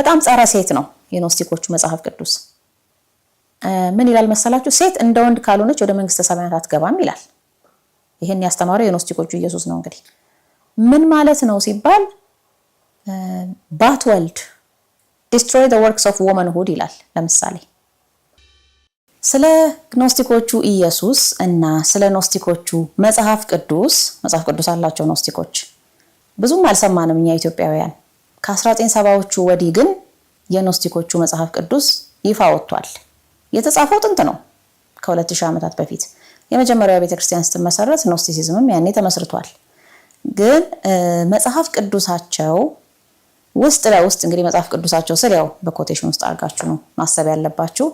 በጣም ጸረ ሴት ነው የኖስቲኮቹ መጽሐፍ ቅዱስ። ምን ይላል መሰላችሁ? ሴት እንደ ወንድ ካልሆነች ወደ መንግስተ ሰማያት አትገባም ይላል። ይሄን ያስተማረው የኖስቲኮቹ ኢየሱስ ነው። እንግዲህ ምን ማለት ነው ሲባል ባትወልድ destroy the works of womanhood ይላል። ለምሳሌ ስለ ኖስቲኮቹ ኢየሱስ እና ስለ ኖስቲኮቹ መጽሐፍ ቅዱስ አላቸው ኖስቲኮች ብዙም አልሰማንም እኛ ኢትዮጵያውያን። ከ1970ዎቹ ወዲህ ግን የኖስቲኮቹ መጽሐፍ ቅዱስ ይፋ ወጥቷል። የተጻፈው ጥንት ነው፣ ከ2000 ዓመታት በፊት የመጀመሪያው ቤተክርስቲያን ስትመሰረት ኖስቲሲዝምም ያኔ ተመስርቷል። ግን መጽሐፍ ቅዱሳቸው ውስጥ ለውስጥ እንግዲህ መጽሐፍ ቅዱሳቸው ስለ ያው በኮቴሽን ውስጥ አድርጋችሁ ነው ማሰብ ያለባችሁ።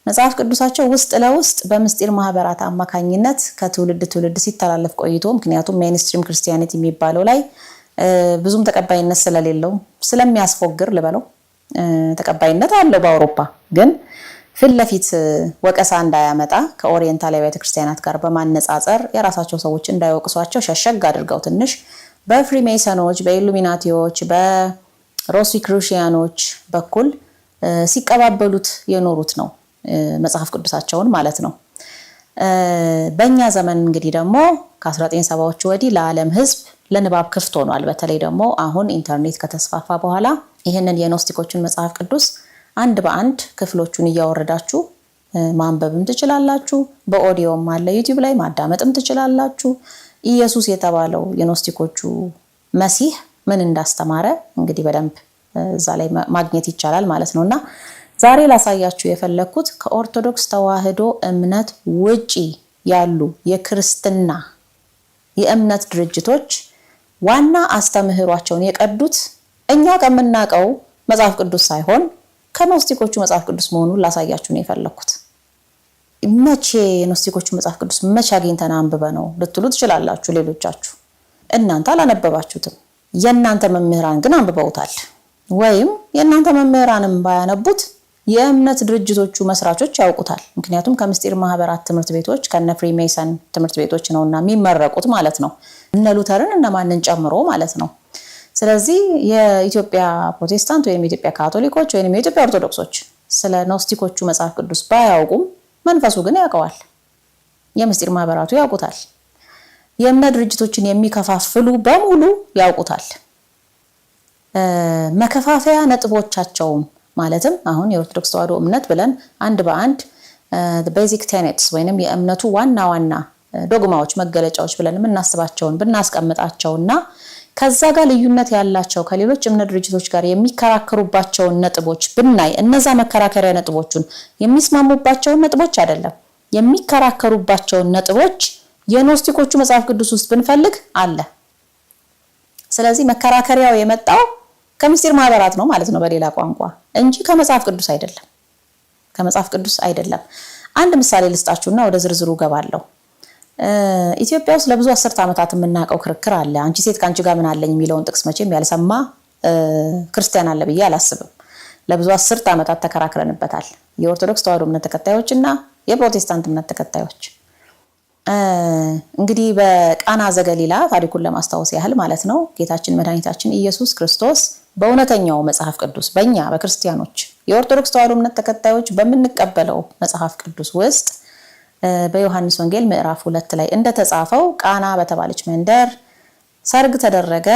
መጽሐፍ ቅዱሳቸው ውስጥ ለውስጥ በምስጢር ማህበራት አማካኝነት ከትውልድ ትውልድ ሲተላለፍ ቆይቶ ምክንያቱም ሜይንስትሪም ክርስቲያኒቲ የሚባለው ላይ ብዙም ተቀባይነት ስለሌለው ስለሚያስፎግር ልበለው ተቀባይነት አለው በአውሮፓ ግን ፊት ለፊት ወቀሳ እንዳያመጣ ከኦሪየንታል ቤተክርስቲያናት ጋር በማነጻጸር የራሳቸው ሰዎች እንዳይወቅሷቸው ሸሸግ አድርገው ትንሽ በፍሪሜሰኖች በኢሉሚናቲዎች በሮሲክሩሺያኖች በኩል ሲቀባበሉት የኖሩት ነው መጽሐፍ ቅዱሳቸውን ማለት ነው። በእኛ ዘመን እንግዲህ ደግሞ ከ1970ዎቹ ወዲህ ለዓለም ህዝብ ለንባብ ክፍት ሆኗል። በተለይ ደግሞ አሁን ኢንተርኔት ከተስፋፋ በኋላ ይሄንን የኖስቲኮችን መጽሐፍ ቅዱስ አንድ በአንድ ክፍሎቹን እያወረዳችሁ ማንበብም ትችላላችሁ። በኦዲዮም አለ ዩቲዩብ ላይ ማዳመጥም ትችላላችሁ። ኢየሱስ የተባለው የኖስቲኮቹ መሲህ ምን እንዳስተማረ እንግዲህ በደንብ እዛ ላይ ማግኘት ይቻላል ማለት ነውና ዛሬ ላሳያችሁ የፈለኩት ከኦርቶዶክስ ተዋህዶ እምነት ውጪ ያሉ የክርስትና የእምነት ድርጅቶች ዋና አስተምህሯቸውን የቀዱት እኛ ከምናቀው መጽሐፍ ቅዱስ ሳይሆን ከኖስቲኮቹ መጽሐፍ ቅዱስ መሆኑን ላሳያችሁ ነው የፈለኩት። መቼ የኖስቲኮቹ መጽሐፍ ቅዱስ መቼ አግኝተን አንብበ ነው ልትሉ ትችላላችሁ ሌሎቻችሁ። እናንተ አላነበባችሁትም፣ የእናንተ መምህራን ግን አንብበውታል። ወይም የእናንተ መምህራንም ባያነቡት የእምነት ድርጅቶቹ መስራቾች ያውቁታል። ምክንያቱም ከምስጢር ማህበራት ትምህርት ቤቶች ከነ ፍሪሜሰን ትምህርት ቤቶች ነውና የሚመረቁት ማለት ነው። እነ ሉተርን እነ ማንን ጨምሮ ማለት ነው። ስለዚህ የኢትዮጵያ ፕሮቴስታንት ወይም የኢትዮጵያ ካቶሊኮች ወይም የኢትዮጵያ ኦርቶዶክሶች ስለ ኖስቲኮቹ መጽሐፍ ቅዱስ ባያውቁም መንፈሱ ግን ያውቀዋል። የምስጢር ማህበራቱ ያውቁታል። የእምነት ድርጅቶችን የሚከፋፍሉ በሙሉ ያውቁታል። መከፋፈያ ነጥቦቻቸውም ማለትም አሁን የኦርቶዶክስ ተዋህዶ እምነት ብለን አንድ በአንድ the basic tenets ወይንም የእምነቱ ዋና ዋና ዶግማዎች መገለጫዎች ብለን የምናስባቸውን ብናስቀምጣቸውና ከዛ ጋር ልዩነት ያላቸው ከሌሎች እምነት ድርጅቶች ጋር የሚከራከሩባቸውን ነጥቦች ብናይ እነዛ መከራከሪያ ነጥቦቹን የሚስማሙባቸውን ነጥቦች አይደለም የሚከራከሩባቸውን ነጥቦች የኖስቲኮቹ መጽሐፍ ቅዱስ ውስጥ ብንፈልግ አለ። ስለዚህ መከራከሪያው የመጣው ከምስጢር ማህበራት ነው ማለት ነው በሌላ ቋንቋ እንጂ ከመጽሐፍ ቅዱስ አይደለም። አንድ ምሳሌ ልስጣችሁና ወደ ዝርዝሩ ገባለሁ። ኢትዮጵያ ውስጥ ለብዙ 10 ዓመታት የምናውቀው ክርክር አለ። አንቺ ሴት ካንቺ ጋር ምን አለኝ የሚለውን ጥቅስ መቼም ያልሰማ ክርስቲያን አለ ብዬ አላስብም። ለብዙ 10 ዓመታት ተከራክረንበታል። የኦርቶዶክስ ተዋህዶ እምነት ተከታዮችና የፕሮቴስታንት እምነት ተከታዮች እንግዲህ በቃና ዘገሊላ ታሪኩን ለማስታወስ ያህል ማለት ነው ጌታችን መድኃኒታችን ኢየሱስ ክርስቶስ በእውነተኛው መጽሐፍ ቅዱስ በእኛ በክርስቲያኖች የኦርቶዶክስ ተዋህዶ እምነት ተከታዮች በምንቀበለው መጽሐፍ ቅዱስ ውስጥ በዮሐንስ ወንጌል ምዕራፍ 2 ላይ እንደተጻፈው ቃና በተባለች መንደር ሰርግ ተደረገ።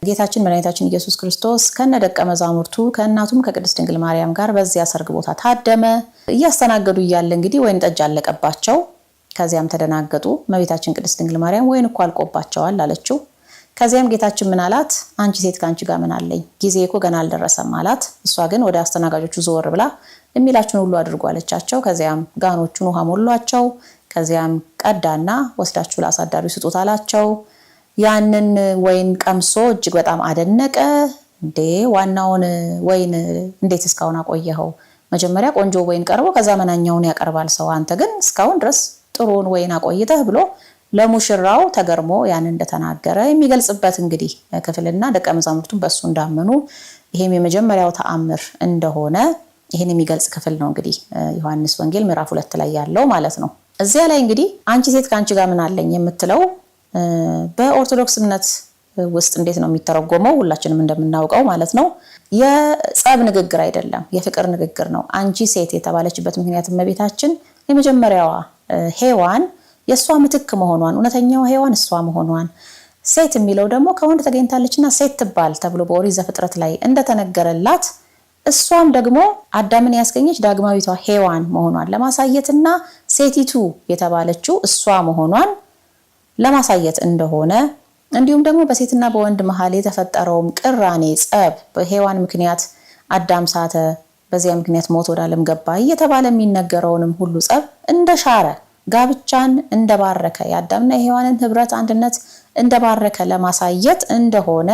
ጌታችን መድኃኒታችን ኢየሱስ ክርስቶስ ከነደቀ መዛሙርቱ ከእናቱም ከቅድስት ድንግል ማርያም ጋር በዚያ ሰርግ ቦታ ታደመ። እያስተናገዱ እያለ እንግዲህ ወይን ጠጅ አለቀባቸው። ከዚያም ተደናገጡ። እመቤታችን ቅድስት ድንግል ማርያም ወይን እኮ አልቆባቸዋል አለችው። ከዚያም ጌታችን ምን አላት? አንቺ ሴት ካንቺ ጋር ምን አለኝ? ጊዜ እኮ ገና አልደረሰም አላት። እሷ ግን ወደ አስተናጋጆቹ ዞር ብላ የሚላችሁን ሁሉ አድርጉ አለቻቸው። ከዚያም ጋኖቹን ውሃ ሞሏቸው። ከዚያም ቀዳና ወስዳችሁ ለአሳዳሪው ስጡት አላቸው። ያንን ወይን ቀምሶ እጅግ በጣም አደነቀ። እንዴ ዋናውን ወይን እንዴት እስካሁን አቆየኸው? መጀመሪያ ቆንጆ ወይን ቀርቦ ከዛ መናኛውን ያቀርባል ሰው፣ አንተ ግን እስካሁን ድረስ ጥሩን ወይን አቆይተህ ብሎ ለሙሽራው ተገርሞ ያን እንደተናገረ የሚገልጽበት እንግዲህ ክፍልና ደቀ መዛሙርቱን በሱ እንዳመኑ ይሄም የመጀመሪያው ተአምር እንደሆነ ይሄን የሚገልጽ ክፍል ነው እንግዲህ ዮሐንስ ወንጌል ምዕራፍ 2 ላይ ያለው ማለት ነው። እዚያ ላይ እንግዲህ አንቺ ሴት ካንቺ ጋር ምን አለኝ የምትለው በኦርቶዶክስ እምነት ውስጥ እንዴት ነው የሚተረጎመው? ሁላችንም እንደምናውቀው ማለት ነው የጸብ ንግግር አይደለም፣ የፍቅር ንግግር ነው። አንቺ ሴት የተባለችበት ምክንያት እመቤታችን የመጀመሪያዋ ሔዋን የሷ ምትክ መሆኗን፣ እውነተኛዋ ሔዋን እሷ መሆኗን፣ ሴት የሚለው ደግሞ ከወንድ ተገኝታለችና ሴት ትባል ተብሎ በኦሪት ዘፍጥረት ላይ እንደተነገረላት እሷም ደግሞ አዳምን ያስገኘች ዳግማዊቷ ሔዋን መሆኗን ለማሳየትና ሴቲቱ የተባለችው እሷ መሆኗን ለማሳየት እንደሆነ እንዲሁም ደግሞ በሴትና በወንድ መሃል የተፈጠረውም ቅራኔ ጸብ በሔዋን ምክንያት አዳም ሳተ፣ በዚያ ምክንያት ሞት ወደ ዓለም ገባ እየተባለ የሚነገረውንም ሁሉ ጸብ እንደሻረ፣ ጋብቻን እንደባረከ፣ የአዳምና የሔዋንን ህብረት አንድነት እንደባረከ ለማሳየት እንደሆነ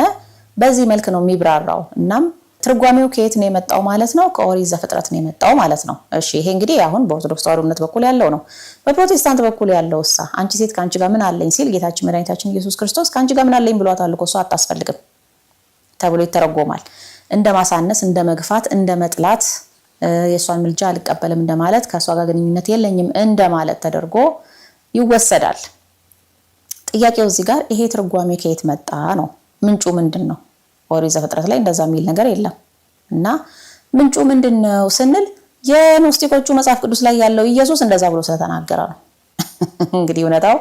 በዚህ መልክ ነው የሚብራራው። እናም ትርጓሜው ከየት ነው የመጣው ማለት ነው? ከኦሪት ዘፍጥረት ነው የመጣው ማለት ነው። እሺ ይሄ እንግዲህ አሁን በኦርቶዶክስ ተዋሕዶ እምነት በኩል ያለው ነው። በፕሮቴስታንት በኩል ያለው እሳ አንቺ ሴት ካንቺ ጋር ምን አለኝ ሲል ጌታችን መድኃኒታችን ኢየሱስ ክርስቶስ ካንቺ ጋር ምን አለኝ ብሏታል እኮ እሷ አታስፈልግም ተብሎ ይተረጎማል። እንደ ማሳነስ፣ እንደ መግፋት፣ እንደ መጥላት፣ የእሷን ምልጃ አልቀበልም እንደማለት፣ ከእሷ ጋር ግንኙነት የለኝም እንደማለት ተደርጎ ይወሰዳል። ጥያቄው እዚህ ጋር ይሄ ትርጓሜ ከየት መጣ ነው? ምንጩ ምንድን ነው? ኦሪት ዘፍጥረት ላይ እንደዛ የሚል ነገር የለም። እና ምንጩ ምንድነው ስንል የኖስቲኮቹ መጽሐፍ ቅዱስ ላይ ያለው ኢየሱስ እንደዛ ብሎ ስለተናገረ ነው። እንግዲህ እውነታው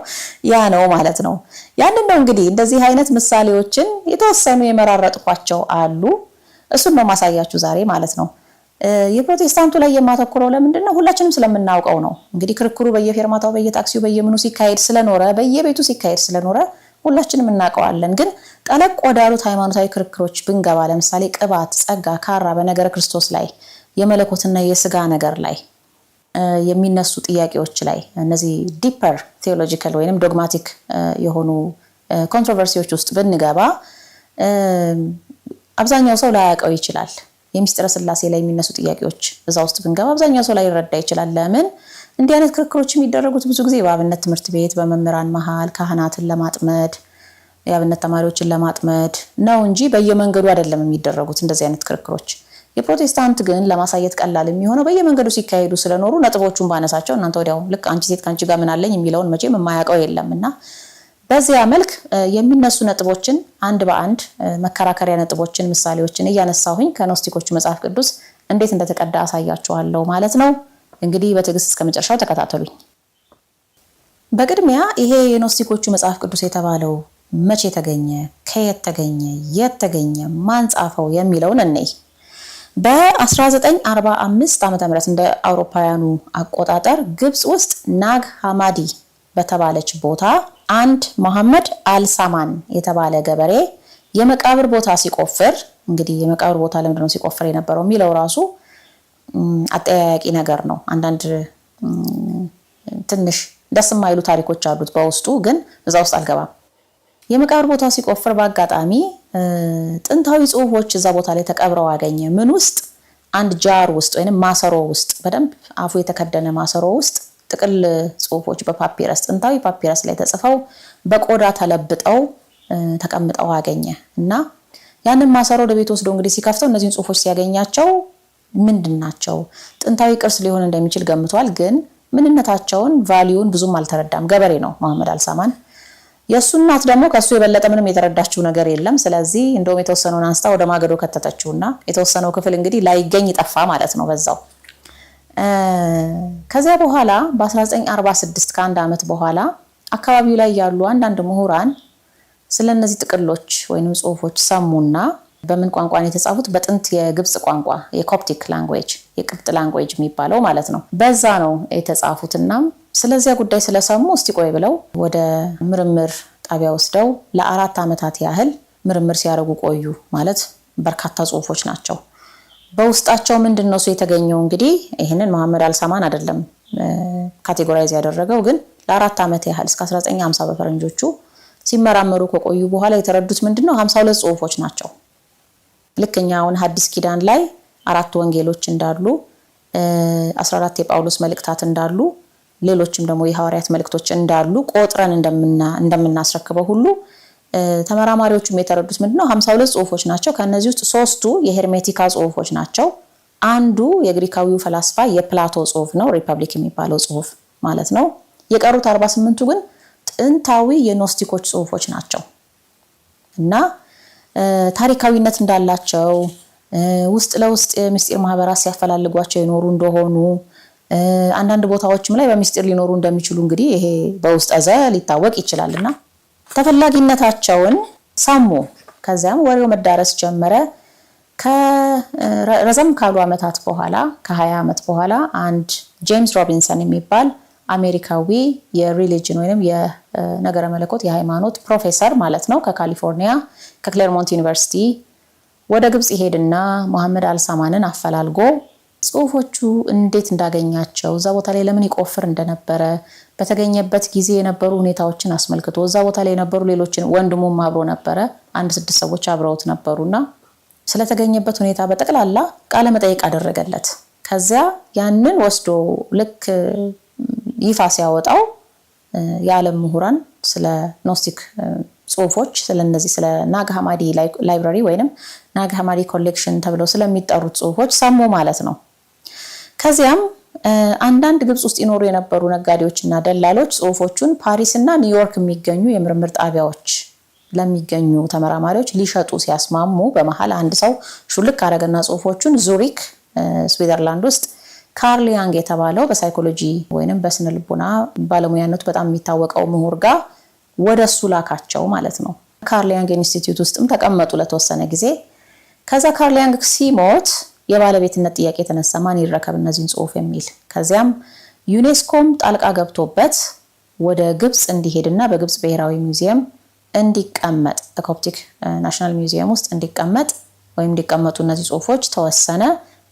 ያ ነው ማለት ነው። ያንን ነው እንግዲህ እንደዚህ አይነት ምሳሌዎችን የተወሰኑ የመራረጥኳቸው አሉ። እሱን ነው ማሳያችሁ ዛሬ ማለት ነው። የፕሮቴስታንቱ ላይ የማተኩረው ለምንድን ነው? ሁላችንም ስለምናውቀው ነው። እንግዲህ ክርክሩ በየፌርማታው፣ በየታክሲው፣ በየምኑ ሲካሄድ ስለኖረ፣ በየቤቱ ሲካሄድ ስለኖረ ሁላችንም እናውቀዋለን። ግን ጠለቅ ወዳሉት ሃይማኖታዊ ክርክሮች ብንገባ ለምሳሌ ቅባት፣ ጸጋ፣ ካራ በነገረ ክርስቶስ ላይ የመለኮትና የስጋ ነገር ላይ የሚነሱ ጥያቄዎች ላይ እነዚህ ዲፐር ቴዎሎጂካል ወይንም ዶግማቲክ የሆኑ ኮንትሮቨርሲዎች ውስጥ ብንገባ አብዛኛው ሰው ላያውቀው ይችላል። የሚስጥረ ስላሴ ላይ የሚነሱ ጥያቄዎች እዛ ውስጥ ብንገባ አብዛኛው ሰው ላይ ይረዳ ይችላል። ለምን እንዲህ አይነት ክርክሮች የሚደረጉት ብዙ ጊዜ በአብነት ትምህርት ቤት በመምህራን መሃል ካህናትን ለማጥመድ የአብነት ተማሪዎችን ለማጥመድ ነው እንጂ በየመንገዱ አይደለም የሚደረጉት እንደዚህ አይነት ክርክሮች። የፕሮቴስታንት ግን ለማሳየት ቀላል የሚሆነው በየመንገዱ ሲካሄዱ ስለኖሩ ነጥቦቹን ባነሳቸው እናንተ ወዲያው ልክ አንቺ ሴት ካንቺ ጋር ምን አለኝ የሚለውን መቼም የማያውቀው የለምና በዚያ መልክ የሚነሱ ነጥቦችን አንድ በአንድ መከራከሪያ ነጥቦችን፣ ምሳሌዎችን እያነሳሁኝ ከኖስቲኮቹ መጽሐፍ ቅዱስ እንዴት እንደተቀዳ አሳያችኋለሁ ማለት ነው። እንግዲህ በትዕግስት እስከመጨረሻው ተከታተሉኝ። በቅድሚያ ይሄ የኖስቲኮቹ መጽሐፍ ቅዱስ የተባለው መቼ ተገኘ፣ ከየት ተገኘ፣ የት ተገኘ፣ ማን ጻፈው የሚለውን እንይ። በ1945 ዓ.ም እንደ አውሮፓውያኑ አቆጣጠር ግብጽ ውስጥ ናግ ሐማዲ በተባለች ቦታ አንድ መሐመድ አልሳማን የተባለ ገበሬ የመቃብር ቦታ ሲቆፍር፣ እንግዲህ የመቃብር ቦታ ለምንድን ነው ሲቆፍር የነበረው የሚለው ራሱ አጠያያቂ ነገር ነው። አንዳንድ ትንሽ ደስ የማይሉ ታሪኮች አሉት በውስጡ፣ ግን እዛ ውስጥ አልገባም። የመቃብር ቦታ ሲቆፍር በአጋጣሚ ጥንታዊ ጽሑፎች እዛ ቦታ ላይ ተቀብረው አገኘ። ምን ውስጥ? አንድ ጃር ውስጥ ወይንም ማሰሮ ውስጥ፣ በደንብ አፉ የተከደነ ማሰሮ ውስጥ ጥቅል ጽሑፎች በፓፒረስ ጥንታዊ ፓፒረስ ላይ ተጽፈው በቆዳ ተለብጠው ተቀምጠው አገኘ እና ያንን ማሰሮ ወደ ቤት ወስዶ እንግዲህ ሲከፍተው እነዚህን ጽሑፎች ሲያገኛቸው ምንድናቸው? ጥንታዊ ቅርስ ሊሆን እንደሚችል ገምቷል። ግን ምንነታቸውን ቫልዩን ብዙም አልተረዳም። ገበሬ ነው መሐመድ አልሳማን። የእሱ እናት ደግሞ ከሱ የበለጠ ምንም የተረዳችው ነገር የለም። ስለዚህ እንደውም የተወሰነውን አንስታ ወደ ማገዶ ከተተችውና የተወሰነው ክፍል እንግዲህ ላይገኝ ጠፋ ማለት ነው በዛው። ከዚያ በኋላ በ1946 ከአንድ ዓመት በኋላ አካባቢው ላይ ያሉ አንዳንድ ምሁራን ስለነዚህ ጥቅሎች ወይንም ጽሑፎች ሰሙና በምን ቋንቋ ነው የተጻፉት? በጥንት የግብጽ ቋንቋ የኮፕቲክ ላንጉዌጅ የቅብጥ ላንጉዌጅ የሚባለው ማለት ነው። በዛ ነው የተጻፉትና ስለዚያ ጉዳይ ስለሰሙ እስቲ ቆይ ብለው ወደ ምርምር ጣቢያ ወስደው ለ4 ዓመታት ያህል ምርምር ሲያደርጉ ቆዩ። ማለት በርካታ ጽሑፎች ናቸው። በውስጣቸው ምንድነው እሱ የተገኘው? እንግዲህ ይሄንን መሐመድ አልሳማን አይደለም ካቴጎራይዝ ያደረገው፣ ግን ለ4 ዓመት ያህል እስከ 1950 በፈረንጆቹ ሲመራመሩ ከቆዩ በኋላ የተረዱት ምንድነው 52 ጽሑፎች ናቸው። ልክኛ አሁን ሐዲስ ኪዳን ላይ 4 ወንጌሎች እንዳሉ 14 የጳውሎስ መልእክታት እንዳሉ ሌሎችም ደግሞ የሐዋርያት መልእክቶች እንዳሉ ቆጥረን እንደምናስረክበው ሁሉ ተመራማሪዎቹም የተረዱት ምንድነው 52 ጽሑፎች ናቸው። ከነዚህ ውስጥ 3ቱ የሄርሜቲካ ጽሑፎች ናቸው። አንዱ የግሪካዊው ፈላስፋ የፕላቶ ጽሑፍ ነው፣ ሪፐብሊክ የሚባለው ጽሑፍ ማለት ነው። የቀሩት 48ቱ ግን ጥንታዊ የኖስቲኮች ጽሑፎች ናቸው እና ታሪካዊነት እንዳላቸው ውስጥ ለውስጥ የምስጢር ማህበራት ሲያፈላልጓቸው የኖሩ እንደሆኑ አንዳንድ ቦታዎችም ላይ በምስጢር ሊኖሩ እንደሚችሉ እንግዲህ ይሄ በውስጥ አዘ ሊታወቅ ይችላልና ተፈላጊነታቸውን ሰሙ። ከዚያም ወሬው መዳረስ ጀመረ። ከረዘም ካሉ ዓመታት በኋላ ከ20 ዓመት በኋላ አንድ ጄምስ ሮቢንሰን የሚባል አሜሪካዊ የሪሊጅን ወይንም የነገረ መለኮት የሃይማኖት ፕሮፌሰር ማለት ነው ከካሊፎርኒያ ከክሌርሞንት ዩኒቨርሲቲ ወደ ግብጽ ይሄድና መሐመድ አልሳማንን አፈላልጎ ጽሁፎቹ እንዴት እንዳገኛቸው እዛ ቦታ ላይ ለምን ይቆፍር እንደነበረ በተገኘበት ጊዜ የነበሩ ሁኔታዎችን አስመልክቶ እዛ ቦታ ላይ የነበሩ ሌሎችን ወንድሙም አብሮ ነበረ 1-6 ሰዎች አብረውት ነበሩና ስለተገኘበት ሁኔታ በጠቅላላ ቃለ መጠይቅ አደረገለት። ከዚያ ያንን ወስዶ ልክ ይፋ ሲያወጣው የዓለም ምሁራን ስለ ኖስቲክ ጽሁፎች ስለነዚህ ስለ ናግ ሐማዲ ላይብራሪ ወይንም ናግ ሐማዲ ኮሌክሽን ተብለው ስለሚጠሩት ጽሁፎች ሰሙ ማለት ነው። ከዚያም አንዳንድ ግብጽ ውስጥ ይኖሩ የነበሩ ነጋዴዎችና ደላሎች ጽሁፎቹን ፓሪስ እና ኒውዮርክ የሚገኙ የምርምር ጣቢያዎች ለሚገኙ ተመራማሪዎች ሊሸጡ ሲያስማሙ በመሃል አንድ ሰው ሹልክ አረገና ጽሁፎቹን ዙሪክ ስዊዘርላንድ ውስጥ ካርል ያንግ የተባለው በሳይኮሎጂ ወይንም በስነ ልቦና ባለሙያነቱ በጣም የሚታወቀው ምሁር ጋር ወደሱ ላካቸው ማለት ነው። ካርል ያንግ ኢንስቲትዩት ውስጥም ተቀመጡ ለተወሰነ ጊዜ። ከዛ ካርል ያንግ ሲሞት የባለቤትነት ጥያቄ ተነሳ፣ ማን ይረከብ እነዚህን ጽሁፍ የሚል። ከዚያም ዩኔስኮም ጣልቃ ገብቶበት ወደ ግብጽ እንዲሄድና በግብጽ ብሔራዊ ሙዚየም እንዲቀመጥ ኮፕቲክ ናሽናል ሙዚየም ውስጥ እንዲቀመጥ ወይም እንዲቀመጡ እነዚህ ጽሁፎች ተወሰነ።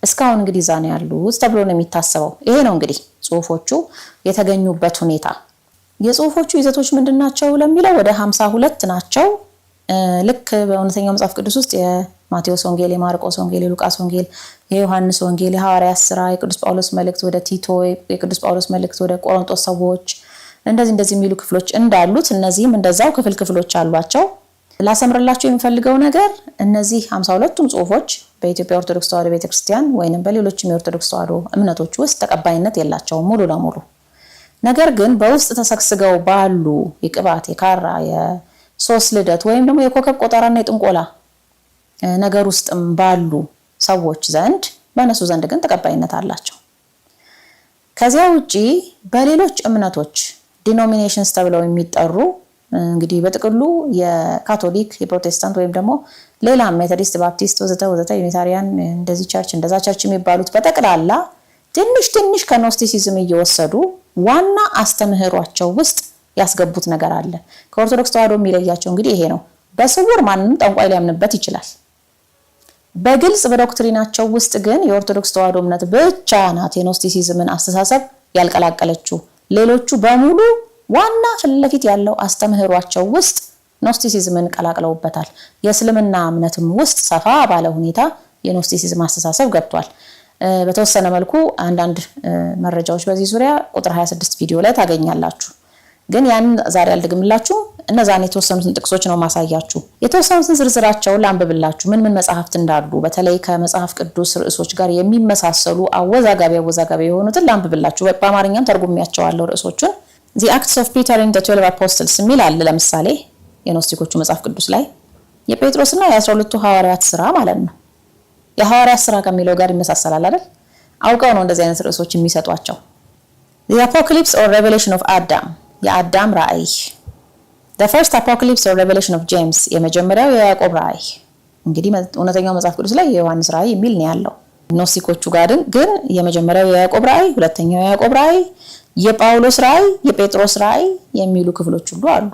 እስካሁን እንግዲህ ዛኔ ያሉት ተብሎ ነው የሚታሰበው። ይሄ ነው እንግዲህ ጽሁፎቹ የተገኙበት ሁኔታ። የጽሁፎቹ ይዘቶች ምንድናቸው ለሚለው ወደ 52 ናቸው። ልክ በእውነተኛው መጽሐፍ ቅዱስ ውስጥ የማቴዎስ ወንጌል፣ የማርቆስ ወንጌል፣ የሉቃስ ወንጌል፣ የዮሐንስ ወንጌል፣ የሐዋርያት ሥራ፣ የቅዱስ ጳውሎስ መልእክት ወደ ቲቶ፣ የቅዱስ ጳውሎስ መልእክት ወደ ቆሮንቶስ ሰዎች እንደዚህ የሚሉ ክፍሎች እንዳሉት እነዚህም እንደዛው ክፍሎች አሏቸው። ላሰምርላችሁ የሚፈልገው ነገር እነዚህ 52ቱም ጽሁፎች በኢትዮጵያ ኦርቶዶክስ ተዋሕዶ ቤተክርስቲያን ወይንም በሌሎችም የኦርቶዶክስ ተዋሕዶ እምነቶች ውስጥ ተቀባይነት የላቸውም ሙሉ ለሙሉ። ነገር ግን በውስጥ ተሰግስገው ባሉ የቅባት፣ የካራ፣ የሶስት ልደት ወይም ደግሞ የኮከብ ቆጠራና የጥንቆላ ነገር ውስጥም ባሉ ሰዎች ዘንድ በእነሱ ዘንድ ግን ተቀባይነት አላቸው። ከዚያ ውጪ በሌሎች እምነቶች ዲኖሚኔሽንስ ተብለው የሚጠሩ እንግዲህ በጥቅሉ የካቶሊክ፣ የፕሮቴስታንት ወይም ደግሞ ሌላ ሜቶዲስት፣ ባፕቲስት ወዘተ ዩኒታሪያን እንደዚህ ቸርች እንደዛ ቸርች የሚባሉት በጠቅላላ ትንሽ ከኖስቲሲዝም እየወሰዱ ዋና አስተምህሯቸው ውስጥ ያስገቡት ነገር አለ። ከኦርቶዶክስ ተዋሕዶ የሚለያቸው እንግዲህ ይሄ ነው። በስውር ማንንም ጠንቋይ ሊያምንበት ይችላል። በግልጽ በዶክትሪናቸው ውስጥ ግን የኦርቶዶክስ ተዋሕዶ እምነት ብቻ ናት የኖስቲሲዝምን አስተሳሰብ ያልቀላቀለችው። ሌሎቹ በሙሉ ዋና ፊት ያለው አስተምህሯቸው ውስጥ ኖስቲሲዝምን ቀላቅለውበታል። የእስልምና እምነትም ውስጥ ሰፋ ባለ ሁኔታ የኖስቲሲዝም አስተሳሰብ ገብቷል። በተወሰነ መልኩ አንዳንድ መረጃዎች በዚህ ዙሪያ ቁጥር 26 ቪዲዮ ላይ ታገኛላችሁ። ግን ያን ዛሬ አልደግምላችሁ። እነዛን የተወሰኑትን ጥቅሶች ነው ማሳያችሁ። የተወሰኑትን ዝርዝራቸውን ላንብብላችሁ ምን መጽሐፍት እንዳሉ በተለይ ከመጽሐፍ ቅዱስ ርዕሶች ጋር የሚመሳሰሉ አወዛጋቢ የሆኑትን ላንብብላችሁ። በአማርኛም ተርጉሜያቸዋለሁ ርዕሶቹን። The Acts of Peter and the 12 Apostles የሚል አለ። ለምሳሌ የኖስቲኮቹ መጽሐፍ ቅዱስ ላይ የጴጥሮስና የ12ቱ ሐዋርያት ሥራ ማለት ነው። የሐዋርያት ሥራ ከሚለው ጋር ይመሳሰላል አይደል? አውቀው ነው እንደዚህ አይነት ርዕሶች የሚሰጧቸው። The Apocalypse or Revelation of Adam የአዳም ራእይ። The First Apocalypse or Revelation of James የመጀመሪያው የያዕቆብ ራእይ። እንግዲህ እውነተኛው መጽሐፍ ቅዱስ ላይ የዮሐንስ ራእይ የሚል ነው ያለው። ኖስቲኮቹ ጋር ግን የመጀመሪያው የያዕቆብ ራእይ፣ ሁለተኛው የያዕቆብ ራእይ፣ የጳውሎስ ራእይ፣ የጴጥሮስ ራእይ የሚሉ ክፍሎች ሁሉ አሉ።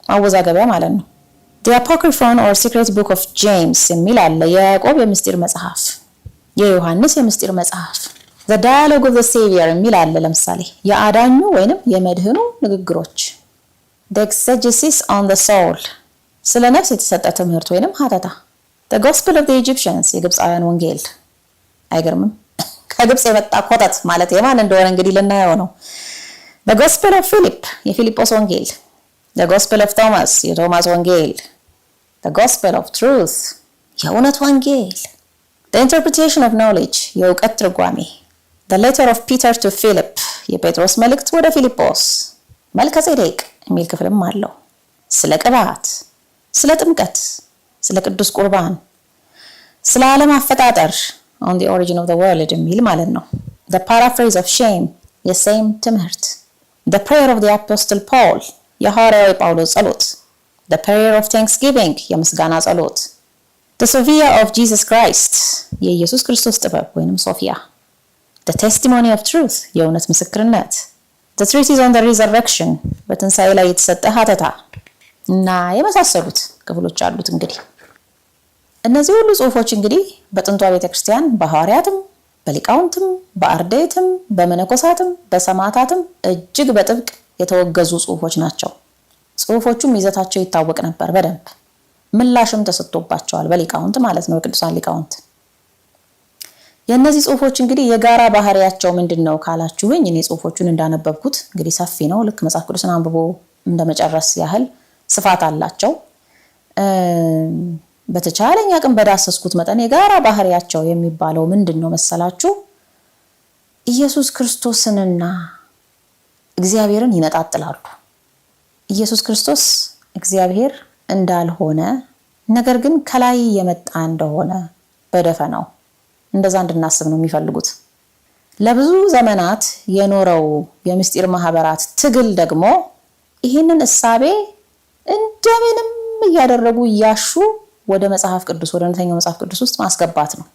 አወዛገቢያ ማለት ነው። The Apocryphon or Secret Book of James የሚል አለ። የያዕቆብ የምስጢር መጽሐፍ፣ የዮሐንስ የምስጢር መጽሐፍ። The Dialogue of the Savior የሚል አለ። ለምሳሌ የአዳኙ ወይንም የመድህኑ ንግግሮች። The Exegesis on the Soul ስለ ነፍስ የተሰጠ ትምህርት ወይንም ሀተታ። The Gospel of the Egyptians የግብፃውያን ወንጌል። አይገርምም? ከግብፅ የመጣ ኮተት ማለት የማን እንደሆነ እንግዲህ ልናየው ነው። The Gospel of Philip የፊልጶስ ወንጌል። The Gospel of Thomas የቶማስ ወንጌል። The Gospel of Truth የእውነት ወንጌል። The Interpretation of Knowledge የእውቀት ትርጓሜ። The Letter of Peter to Philip የጴጥሮስ መልእክት ወደ ፊልጶስ። መልከጼዴቅ የሚል ክፍልም አለው። ስለ ቅባት፣ ስለ ጥምቀት፣ ስለ ቅዱስ ቁርባን። ስለ ዓለም አፈጣጠር on the origin of the world የሚል ማለት ነው። the paraphrase of shame የሴም ትምህርት the prayer of the apostle Paul የሐዋርያው ጳውሎስ ጸሎት the prayer of thanksgiving የምስጋና ጸሎት the Sophia of Jesus Christ የኢየሱስ ክርስቶስ ጥበብ ወይንም ሶፊያ the testimony of truth የእውነት ምስክርነት the treatise on the resurrection በትንሣኤ ላይ የተሰጠ ሀተታ እና የመሳሰሉት ክፍሎች አሉት። እንግዲህ እነዚህ ሁሉ ጽሑፎች እንግዲህ በጥንቷ ቤተክርስቲያን በሐዋርያትም በሊቃውንትም በአርድእትም በመነኮሳትም በሰማዕታትም እጅግ በጥብቅ የተወገዙ ጽሑፎች ናቸው። ጽሑፎቹም ይዘታቸው ይታወቅ ነበር በደንብ ምላሽም ተሰጥቶባቸዋል በሊቃውንት ማለት ነው፣ በቅዱሳን ሊቃውንት። የእነዚህ ጽሑፎች እንግዲህ የጋራ ባህሪያቸው ምንድነው ካላችሁኝ እኔ ጽሑፎቹን እንዳነበብኩት እንግዲህ ሰፊ ነው፣ ልክ መጽሐፍ ቅዱስን አንብቦ እንደመጨረስ ያህል ስፋት አላቸው። በተቻለኝ አቅም በዳሰስኩት መጠን የጋራ ባህሪያቸው የሚባለው ምንድነው መሰላችሁ? ኢየሱስ ክርስቶስንና እግዚአብሔርን ይነጣጥላሉ። ኢየሱስ ክርስቶስ እግዚአብሔር እንዳልሆነ ነገር ግን ከላይ የመጣ እንደሆነ በደፈናው እንደዛ እንድናስብ ነው የሚፈልጉት። ለብዙ ዘመናት የኖረው የምስጢር ማህበራት ትግል ደግሞ ይህንን እሳቤ እንደምንም እያደረጉ እያሹ ወደ መጽሐፍ ቅዱስ ወደ እውነተኛው መጽሐፍ ቅዱስ ውስጥ ማስገባት ነው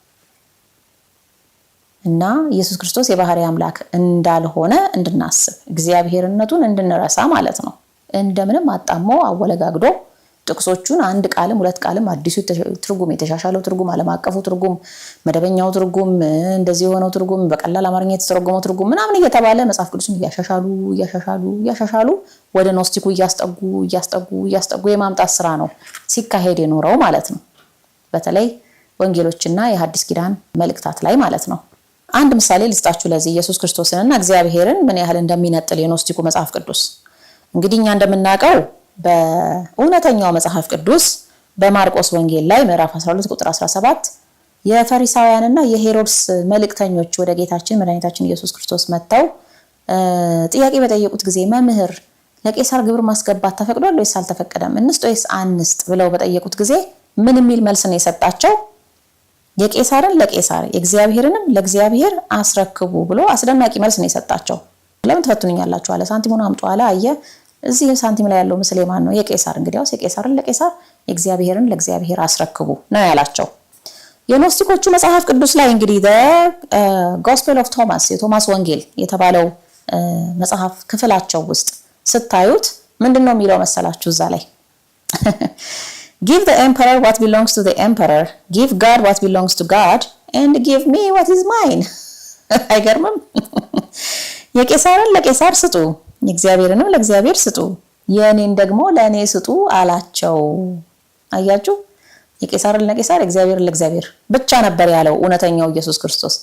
እና ኢየሱስ ክርስቶስ የባህሪ አምላክ እንዳልሆነ እንድናስብ እግዚአብሔርነቱን እንድንረሳ ማለት ነው። እንደምንም አጣሞ አወለጋግዶ ጥቅሶቹን አንድ ቃልም ሁለት ቃልም አዲሱ ትርጉም የተሻሻለው ትርጉም ዓለም አቀፉ ትርጉም መደበኛው ትርጉም እንደዚህ የሆነው ትርጉም በቀላል አማርኛ የተተረጎመው ትርጉም ምናምን እየተባለ መጽሐፍ ቅዱስን እያሻሻሉ ወደ ኖስቲኩ እያስጠጉ የማምጣት ስራ ነው ሲካሄድ የኖረው ማለት ነው። በተለይ ወንጌሎችና የሐዲስ ኪዳን መልእክታት ላይ ማለት ነው። አንድ ምሳሌ ልስጣችሁ ለዚህ ኢየሱስ ክርስቶስንና እግዚአብሔርን ምን ያህል እንደሚነጥል የኖስቲኩ መጽሐፍ ቅዱስ። እንግዲህ እኛ እንደምናውቀው በእውነተኛው መጽሐፍ ቅዱስ በማርቆስ ወንጌል ላይ ምዕራፍ 12 ቁጥር 17 የፈሪሳውያንና የሄሮድስ መልእክተኞች ወደ ጌታችን መድኃኒታችን ኢየሱስ ክርስቶስ መጥተው ጥያቄ በጠየቁት ጊዜ መምህር ለቄሳር ግብር ማስገባት ተፈቅዷል ወይስ አልተፈቀደም? እንስጥ ወይስ አንስጥ ብለው በጠየቁት ጊዜ ምን የሚል መልስ ነው የሰጣቸው? የቄሳርን ለቄሳር የእግዚአብሔርንም ለእግዚአብሔር አስረክቡ ብሎ አስደናቂ መልስ ነው የሰጣቸው። ለምን ትፈትኑኛላችሁ አለ። ሳንቲሙን አምጡ አለ። አየ እዚህ ሳንቲም ላይ ያለው ምስል የማን ነው? የቄሳር። እንግዲያውስ የቄሳርን ለቄሳር የእግዚአብሔርን ለእግዚአብሔር አስረክቡ ነው ያላቸው። የኖስቲኮቹ መጽሐፍ ቅዱስ ላይ እንግዲህ ጎስፔል ኦፍ ቶማስ የቶማስ ወንጌል የተባለው መጽሐፍ ክፍላቸው ውስጥ ስታዩት ምንድነው የሚለው መሰላችሁ? እዛ ላይ give the emperor what belongs to the emperor, give God what belongs to God, and give me what is mine. አይገርምም? የቄሳርን ለቄሳር ስጡ የእግዚአብሔርንም ለእግዚአብሔር ስጡ የኔን ደግሞ ለኔ ስጡ አላቸው። አያችሁ? የቄሳርን ለቄሳር የእግዚአብሔርን ለእግዚአብሔር ብቻ ነበር ያለው እውነተኛው ኢየሱስ ክርስቶስ።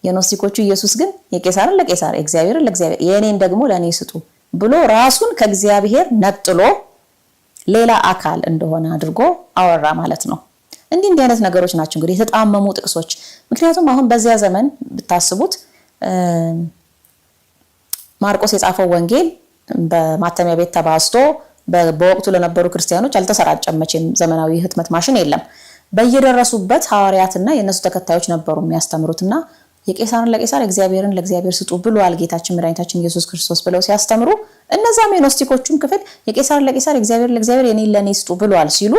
የኖስቲኮቹ ኢየሱስ ግን የቄሳርን ለቄሳር የእግዚአብሔርን ለእግዚአብሔር የኔን ደግሞ ለኔ ስጡ ብሎ ራሱን ከእግዚአብሔር ነጥሎ ሌላ አካል እንደሆነ አድርጎ አወራ ማለት ነው። እንዲህ አይነት ነገሮች ናቸው እንግዲህ የተጣመሙ ጥቅሶች። ምክንያቱም አሁን በዚያ ዘመን ብታስቡት ማርቆስ የጻፈው ወንጌል በማተሚያ ቤት ተባዝቶ በወቅቱ ለነበሩ ክርስቲያኖች አልተሰራጨም። መቼም ዘመናዊ ህትመት ማሽን የለም። በየደረሱበት ሐዋርያትና የነሱ ተከታዮች ነበሩ የሚያስተምሩትና የቄሳርን ለቄሳር እግዚአብሔርን ለእግዚአብሔር ስጡ ብሏል ጌታችን መድኃኒታችን ኢየሱስ ክርስቶስ ብለው ሲያስተምሩ እነዛም የኖስቲኮቹም ክፍል የቄሳርን ለቄሳር እግዚአብሔርን ለእግዚአብሔር የኔን ለኔ ስጡ ብሏል ሲሉ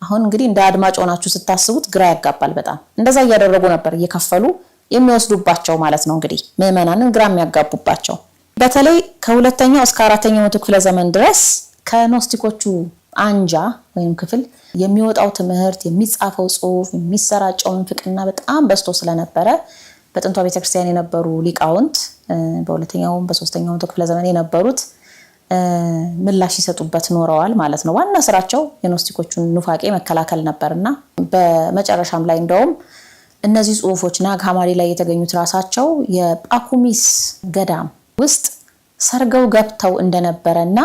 አሁን እንግዲህ እንደ አድማጭ ሆናችሁ ስታስቡት ግራ ያጋባል በጣም። እንደዛ እያደረጉ ነበር እየከፈሉ የሚወስዱባቸው ማለት ነው። እንግዲህ ምዕመናንን ግራ የሚያጋቡባቸው በተለይ ከሁለተኛው እስከ አራተኛው መቶ ክፍለ ዘመን ድረስ ከኖስቲኮቹ አንጃ ወይም ክፍል የሚወጣው ትምህርት የሚጻፈው ጽሑፍ የሚሰራጨው ፍቅርና በጣም በዝቶ ስለነበረ በጥንቷ ቤተክርስቲያን የነበሩ ሊቃውንት በሁለተኛው በሶስተኛው መቶ ክፍለ ዘመን የነበሩት ምላሽ ይሰጡበት ኖረዋል ማለት ነው። ዋና ስራቸው የኖስቲኮቹን ኑፋቄ መከላከል ነበርና በመጨረሻም ላይ እንደውም እነዚህ ጽሑፎች ናግ ሐማሪ ላይ የተገኙት ራሳቸው የጳኩሚስ ገዳም ውስጥ ሰርገው ገብተው እንደነበረና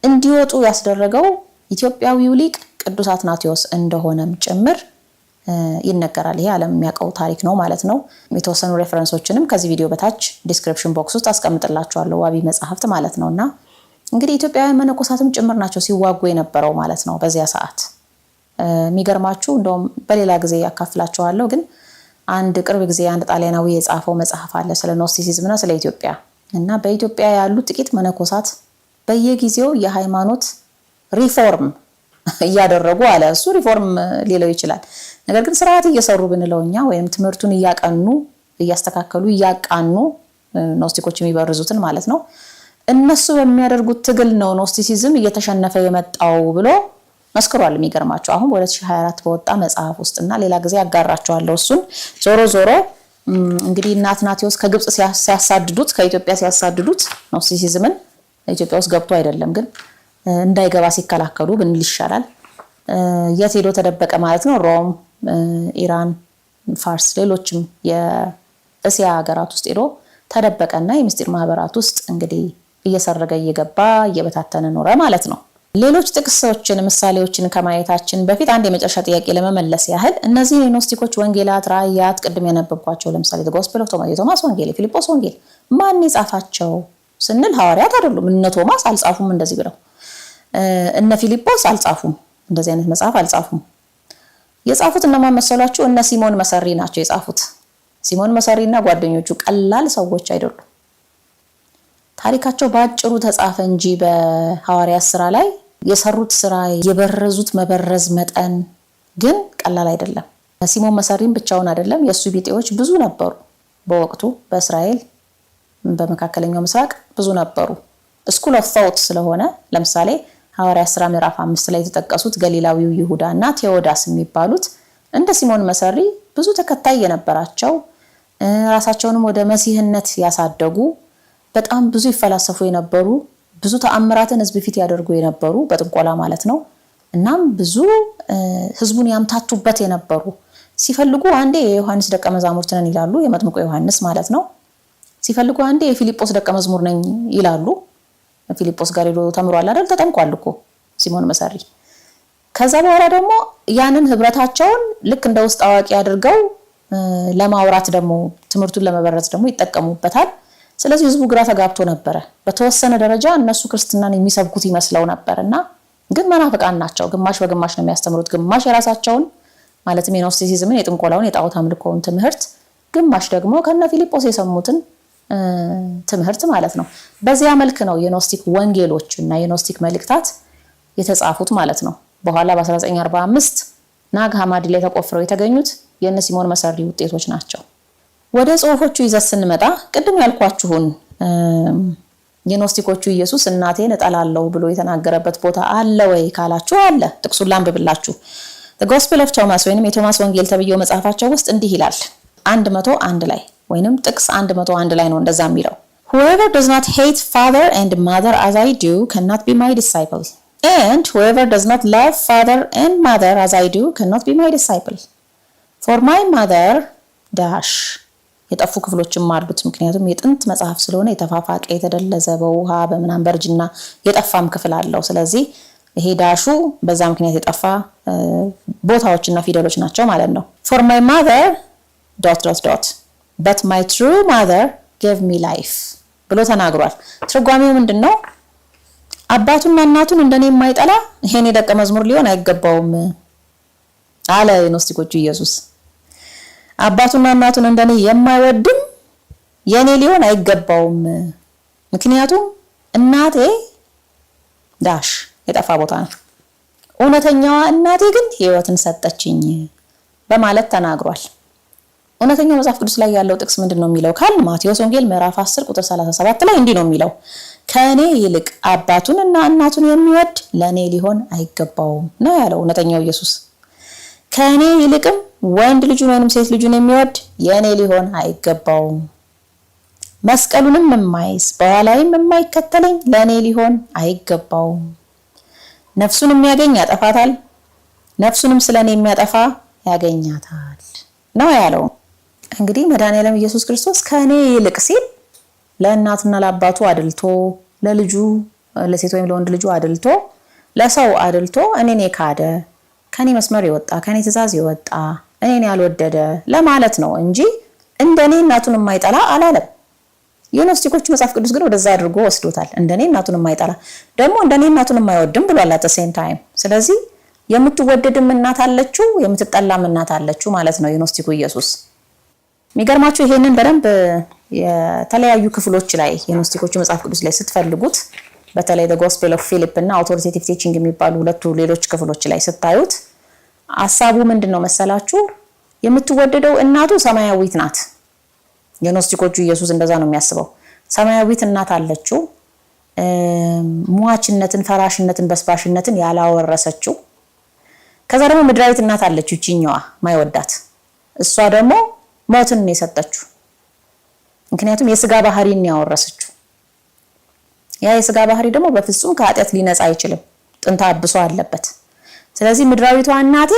እንዲወጡ ያስደረገው ኢትዮጵያዊው ሊቅ ቅዱስ አትናቴዎስ እንደሆነም ጭምር ይነገራል። ይሄ ዓለም የሚያውቀው ታሪክ ነው ማለት ነው። የተወሰኑ ሬፈረንሶችንም ከዚህ ቪዲዮ በታች ዲስክሪፕሽን ቦክስ ውስጥ አስቀምጥላችኋለሁ ዋቢ መጽሐፍት ማለት ነውና እንግዲህ ኢትዮጵያውያን መነኮሳትም ጭምር ናቸው ሲዋጉ የነበረው ማለት ነው በዚያ ሰዓት የሚገርማችሁ እንደውም በሌላ ጊዜ ያካፍላችኋለሁ ግን አንድ ቅርብ ጊዜ አንድ ጣሊያናዊ የጻፈው መጽሐፍ አለ ስለ ኖስቲሲዝምና ስለ ኢትዮጵያ እና በኢትዮጵያ ያሉ ጥቂት መነኮሳት በየጊዜው የሃይማኖት ሪፎርም እያደረጉ አለ። እሱ ሪፎርም ሊለው ይችላል። ነገር ግን ስርዓት እየሰሩ ብንለውኛ ወይም ትምህርቱን እያቀኑ እያስተካከሉ እያቃኑ ኖስቲኮች የሚበርዙትን ማለት ነው እነሱ በሚያደርጉት ትግል ነው ኖስቲሲዝም እየተሸነፈ የመጣው ብሎ መስክሯል። የሚገርማችሁ አሁን በ2024 በወጣ መጽሐፍ ውስጥና ሌላ ጊዜ ያጋራቸዋለሁ እሱን። ዞሮ እንግዲህ አትናቴዎስ ከግብጽ ሲያሳድዱት ከኢትዮጵያ ሲያሳድዱት ኖስቲሲዝምን ኢትዮጵያ ውስጥ ገብቶ አይደለም ግን እንዳይገባ ሲከላከሉ ብንል ይሻላል። የት ሄዶ ተደበቀ ማለት ነው? ሮም፣ ኢራን፣ ፋርስ ሌሎችም የእስያ ሀገራት ውስጥ ሄዶ ተደበቀና የምስጢር ማህበራት ውስጥ እንግዲህ እየሰረገ እየገባ እየበታተነ ኖረ ማለት ነው። ሌሎች ጥቅሶችን ምሳሌዎችን ከማየታችን በፊት አንድ የመጨረሻ ጥያቄ ለመመለስ ያህል እነዚህ የኖስቲኮች ወንጌላት ራእያት ቅድም የነበብኳቸው ለምሳሌ ጎስፔል ኦፍ ቶማስ፣ የቶማስ ወንጌል፣ የፊልጶስ ወንጌል ማን የጻፋቸው ስንል ሐዋርያት አይደሉም። እነ ቶማስ አልጻፉም እንደዚህ ብለው፣ እነ ፊልጶስ አልጻፉም እንደዚህ አይነት መጽሐፍ አልጻፉም። የጻፉት እነማን መሰላችሁ? እነ ሲሞን መሰሪ ናቸው የጻፉት። ሲሞን መሰሪና ጓደኞቹ ቀላል ሰዎች አይደሉም። ታሪካቸው ባጭሩ ተጻፈ እንጂ በሐዋርያት ስራ ላይ የሰሩት ስራ የበረዙት መበረዝ መጠን ግን ቀላል አይደለም። ሲሞን መሰሪም ብቻውን አይደለም፣ የሱ ቢጤዎች ብዙ ነበሩ። በወቅቱ በእስራኤል በመካከለኛው ምስራቅ ብዙ ነበሩ። ስኩል ኦፍ ቶት ስለሆነ ለምሳሌ ሐዋርያት ስራ ምዕራፍ 5 ላይ የተጠቀሱት ገሊላዊው ይሁዳና ቴዎዳስ የሚባሉት እንደ ሲሞን መሰሪ ብዙ ተከታይ የነበራቸው ራሳቸውንም ወደ መሲህነት ያሳደጉ በጣም ብዙ ይፈላሰፉ የነበሩ ብዙ ተአምራትን ህዝብ ፊት ያደርጉ የነበሩ በጥንቆላ ማለት ነው። እናም ብዙ ህዝቡን ያምታቱበት የነበሩ ሲፈልጉ አንዴ የዮሐንስ ደቀ መዛሙርት ነን ይላሉ፣ የመጥምቁ ዮሐንስ ማለት ነው። ሲፈልጉ አንዴ የፊልጶስ ደቀ መዝሙር ነኝ ይላሉ። ፊልጶስ ጋር ሄዶ ተምሯል አይደል? ተጠምቋል እኮ ሲሞን መሰሪ። ከዛ በኋላ ደግሞ ያንን ህብረታቸውን ልክ እንደ ውስጥ አዋቂ አድርገው ለማውራት ደግሞ ትምህርቱን ለመበረዝ ደግሞ ይጠቀሙበታል። ስለዚህ ህዝቡ ግራ ተጋብቶ ነበረ። በተወሰነ ደረጃ እነሱ ክርስትናን የሚሰብኩት ይመስለው ነበርና ግን መናፍቃን ናቸው። ግማሽ በግማሽ ነው የሚያስተምሩት። ግማሽ የራሳቸውን ማለትም የኖስቲሲዝምን የጥንቆላውን የጣዖት አምልኮውን ትምህርት፣ ግማሽ ደግሞ ከነ ፊልጶስ የሰሙትን ትምህርት ማለት ነው። በዚያ መልክ ነው የኖስቲክ ወንጌሎች እና የኖስቲክ መልእክታት የተጻፉት ማለት ነው። በኋላ በ1945 ናግ ሐማዲ ላይ ተቆፍረው የተገኙት የነ ሲሞን መሰሪ ውጤቶች ናቸው። ወደ ጽሁፎቹ ይዘት ስንመጣ ቅድም ያልኳችሁን የኖስቲኮቹ ኢየሱስ እናቴን እጠላለሁ ብሎ የተናገረበት ቦታ አለ ወይ ካላችሁ አለ። ጥቅሱን ላንብብላችሁ። The Gospel of Thomas ወይንም የቶማስ ወንጌል ተብየው መጽሐፋቸው ውስጥ እንዲህ ይላል 101 ላይ ወይንም ጥቅስ 101 ላይ ነው እንደዛ የሚለው Whoever does not hate father and mother as I do cannot be my disciple, and whoever does not love father and mother as I do cannot be my disciple. For my mother dash የጠፉ ክፍሎችም አሉት። ምክንያቱም የጥንት መጽሐፍ ስለሆነ የተፋፋቀ የተደለዘ በውሃ በመናን በርጅና የጠፋም ክፍል አለው። ስለዚህ ይሄ ዳሹ በዛ ምክንያት የጠፋ ቦታዎችና ፊደሎች ናቸው ማለት ነው። For my mother ... but my true mother gave me life ብሎ ተናግሯል። ትርጓሜው ምንድነው? አባቱና እናቱን እንደኔ የማይጠላ ይሄኔ ደቀ መዝሙር ሊሆን አይገባውም አለ የኖስቲኮቹ ኢየሱስ። አባቱና እናቱን እንደኔ የማይወድም የኔ ሊሆን አይገባውም፣ ምክንያቱም እናቴ ዳሽ የጠፋ ቦታ ነው፣ እውነተኛዋ እናቴ ግን ሕይወትን ሰጠችኝ በማለት ተናግሯል። እውነተኛው መጽሐፍ ቅዱስ ላይ ያለው ጥቅስ ምንድነው የሚለው ካል ማቴዎስ ወንጌል ምዕራፍ 10 ቁጥር 37 ላይ እንዲህ ነው የሚለው ከኔ ይልቅ አባቱንና እናቱን የሚወድ ለኔ ሊሆን አይገባውም ነው ያለው እውነተኛው ኢየሱስ። ከኔ ይልቅም ወንድ ልጁን ወይንም ሴት ልጁን የሚወድ የኔ ሊሆን አይገባውም፣ መስቀሉንም የማይዝ በኋላይም የማይከተለኝ ለኔ ሊሆን አይገባውም። ነፍሱን የሚያገኝ ያጠፋታል፣ ነፍሱንም ስለኔ የሚያጠፋ ያገኛታል ነው ያለው። እንግዲህ መድኃኒዓለም ኢየሱስ ክርስቶስ ከኔ ይልቅ ሲል ለእናትና ለአባቱ አድልቶ፣ ለልጁ ለሴት ወይም ለወንድ ልጁ አድልቶ፣ ለሰው አድልቶ እኔን የካደ ከኔ መስመር የወጣ ከኔ ትእዛዝ የወጣ እኔን ያልወደደ ለማለት ነው እንጂ እንደኔ እናቱን የማይጠላ አላለም። የኖስቲኮቹ መጽሐፍ ቅዱስ ግን ወደዛ አድርጎ ወስዶታል። እንደኔ እናቱን የማይጠላ ደግሞ እንደኔ እናቱን የማይወድም ብሏል at the same time። ስለዚህ የምትወደድም እናት አለችው፣ የምትጠላም እናት አለችው ማለት ነው የኖስቲኩ ኢየሱስ። የሚገርማችሁ ይሄንን በደንብ የተለያዩ ክፍሎች ላይ የኖስቲኮቹ መጽሐፍ ቅዱስ ላይ ስትፈልጉት በተለይ the gospel of philip እና authoritative teaching የሚባሉ ሁለቱ ሌሎች ክፍሎች ላይ ስታዩት ሐሳቡ ምንድነው መሰላችሁ? የምትወደደው እናቱ ሰማያዊት ናት። የኖስቲኮቹ ኢየሱስ እንደዛ ነው የሚያስበው። ሰማያዊት እናት አለችው፣ ሟችነትን፣ ፈራሽነትን፣ በስባሽነትን ያላወረሰችው። ከዛ ደግሞ ምድራዊት እናት አለችው እቺኛዋ ማይወዳት። እሷ ደግሞ ሞትን ነው የሰጠችው። ምክንያቱም የሥጋ ባህሪን ያወረሰችው። ያ የሥጋ ባህሪ ደግሞ በፍጹም ከኃጢአት ሊነጻ አይችልም። ጥንታ አብሶ አለበት። ስለዚህ ምድራዊቷ እናቴ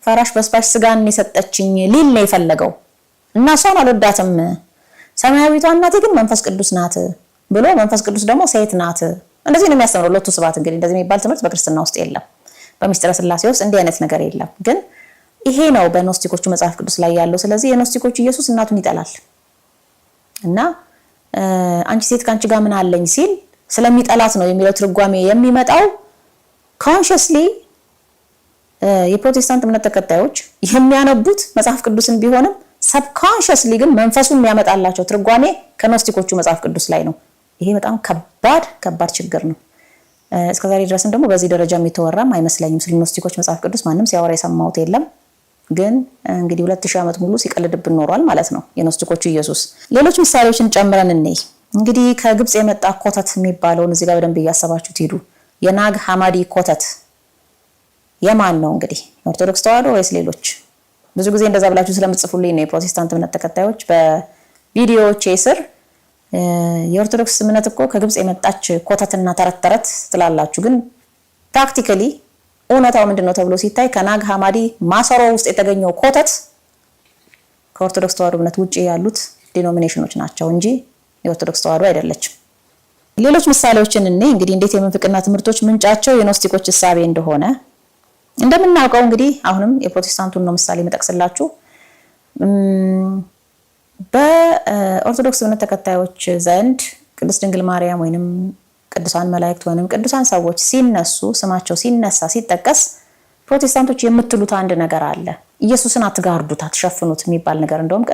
ፈራሽ በስባሽ ሥጋን የሰጠችኝ ሊል ነው የፈለገው እና እሷን አልወዳትም። ሰማያዊቷ እናቴ ግን መንፈስ ቅዱስ ናት ብሎ መንፈስ ቅዱስ ደግሞ ሴት ናት። እንደዚህ ነው የሚያስተምረው ሎቱ ስብሐት። እንግዲህ እንደዚህ የሚባል ትምህርት በክርስትና ውስጥ የለም። በሚስጥረ ሥላሴ ውስጥ እንዲህ አይነት ነገር የለም። ግን ይሄ ነው በኖስቲኮቹ መጽሐፍ ቅዱስ ላይ ያለው። ስለዚህ የኖስቲኮቹ ኢየሱስ እናቱን ይጠላል እና አንቺ ሴት ካንቺ ጋር ምን አለኝ ሲል ስለሚጠላት ነው የሚለው ትርጓሜ የሚመጣው ኮንሺየስሊ የፕሮቴስታንት እምነት ተከታዮች የሚያነቡት መጽሐፍ ቅዱስን ቢሆንም ሰብኮንሺየስሊ ግን መንፈሱን የሚያመጣላቸው ትርጓሜ ከኖስቲኮቹ መጽሐፍ ቅዱስ ላይ ነው። ይሄ በጣም ከባድ ችግር ነው። እስከዛሬ ድረስም ደግሞ በዚህ ደረጃ የሚተወራም አይመስለኝም። ስለ ኖስቲኮች መጽሐፍ ቅዱስ ማንም ሲያወራ የሰማሁት የለም። ግን እንግዲህ 2000 ዓመት ሙሉ ሲቀልድብን ኖሯል ማለት ነው የኖስቲኮቹ ኢየሱስ። ሌሎች ምሳሌዎችን ጨምረን እንይ። እንግዲህ ከግብጽ የመጣ ኮተት የሚባለውን እዚህ ጋር በደንብ እያሰባችሁት ሂዱ። የናግ ሐማዲ ኮተት የማን ነው እንግዲህ? ኦርቶዶክስ ተዋህዶ ወይስ ሌሎች? ብዙ ጊዜ እንደዛ ብላችሁ ስለምትጽፉልኝ ነው የፕሮቴስታንት እምነት ተከታዮች በቪዲዮዎች ስር የኦርቶዶክስ እምነት እኮ ከግብጽ የመጣች ኮተትና ተረት ትላላችሁ። ግን ፕራክቲካሊ እውነታው ምንድነው ተብሎ ሲታይ ከናግ ሐማዲ ማሰሮ ውስጥ የተገኘው ኮተት ከኦርቶዶክስ ተዋህዶ እምነት ውጪ ያሉት ዲኖሚኔሽኖች ናቸው እንጂ የኦርቶዶክስ ተዋህዶ አይደለችም። ሌሎች ምሳሌዎችን እንግዲህ እንዴት የምንፍቅና ትምህርቶች ምንጫቸው የኖስቲኮች እሳቤ እንደሆነ እንደምናውቀው እንግዲህ አሁንም የፕሮቴስታንቱን ነው ምሳሌ መጠቅስላችሁ። በኦርቶዶክስ እምነት ተከታዮች ዘንድ ቅድስት ድንግል ማርያም ወይንም ቅዱሳን መላእክት ወይንም ቅዱሳን ሰዎች ሲነሱ ስማቸው ሲነሳ ሲጠቀስ ፕሮቴስታንቶች የምትሉት አንድ ነገር አለ። ኢየሱስን አትጋርዱት፣ አትሸፍኑት የሚባል ነገር እንደውም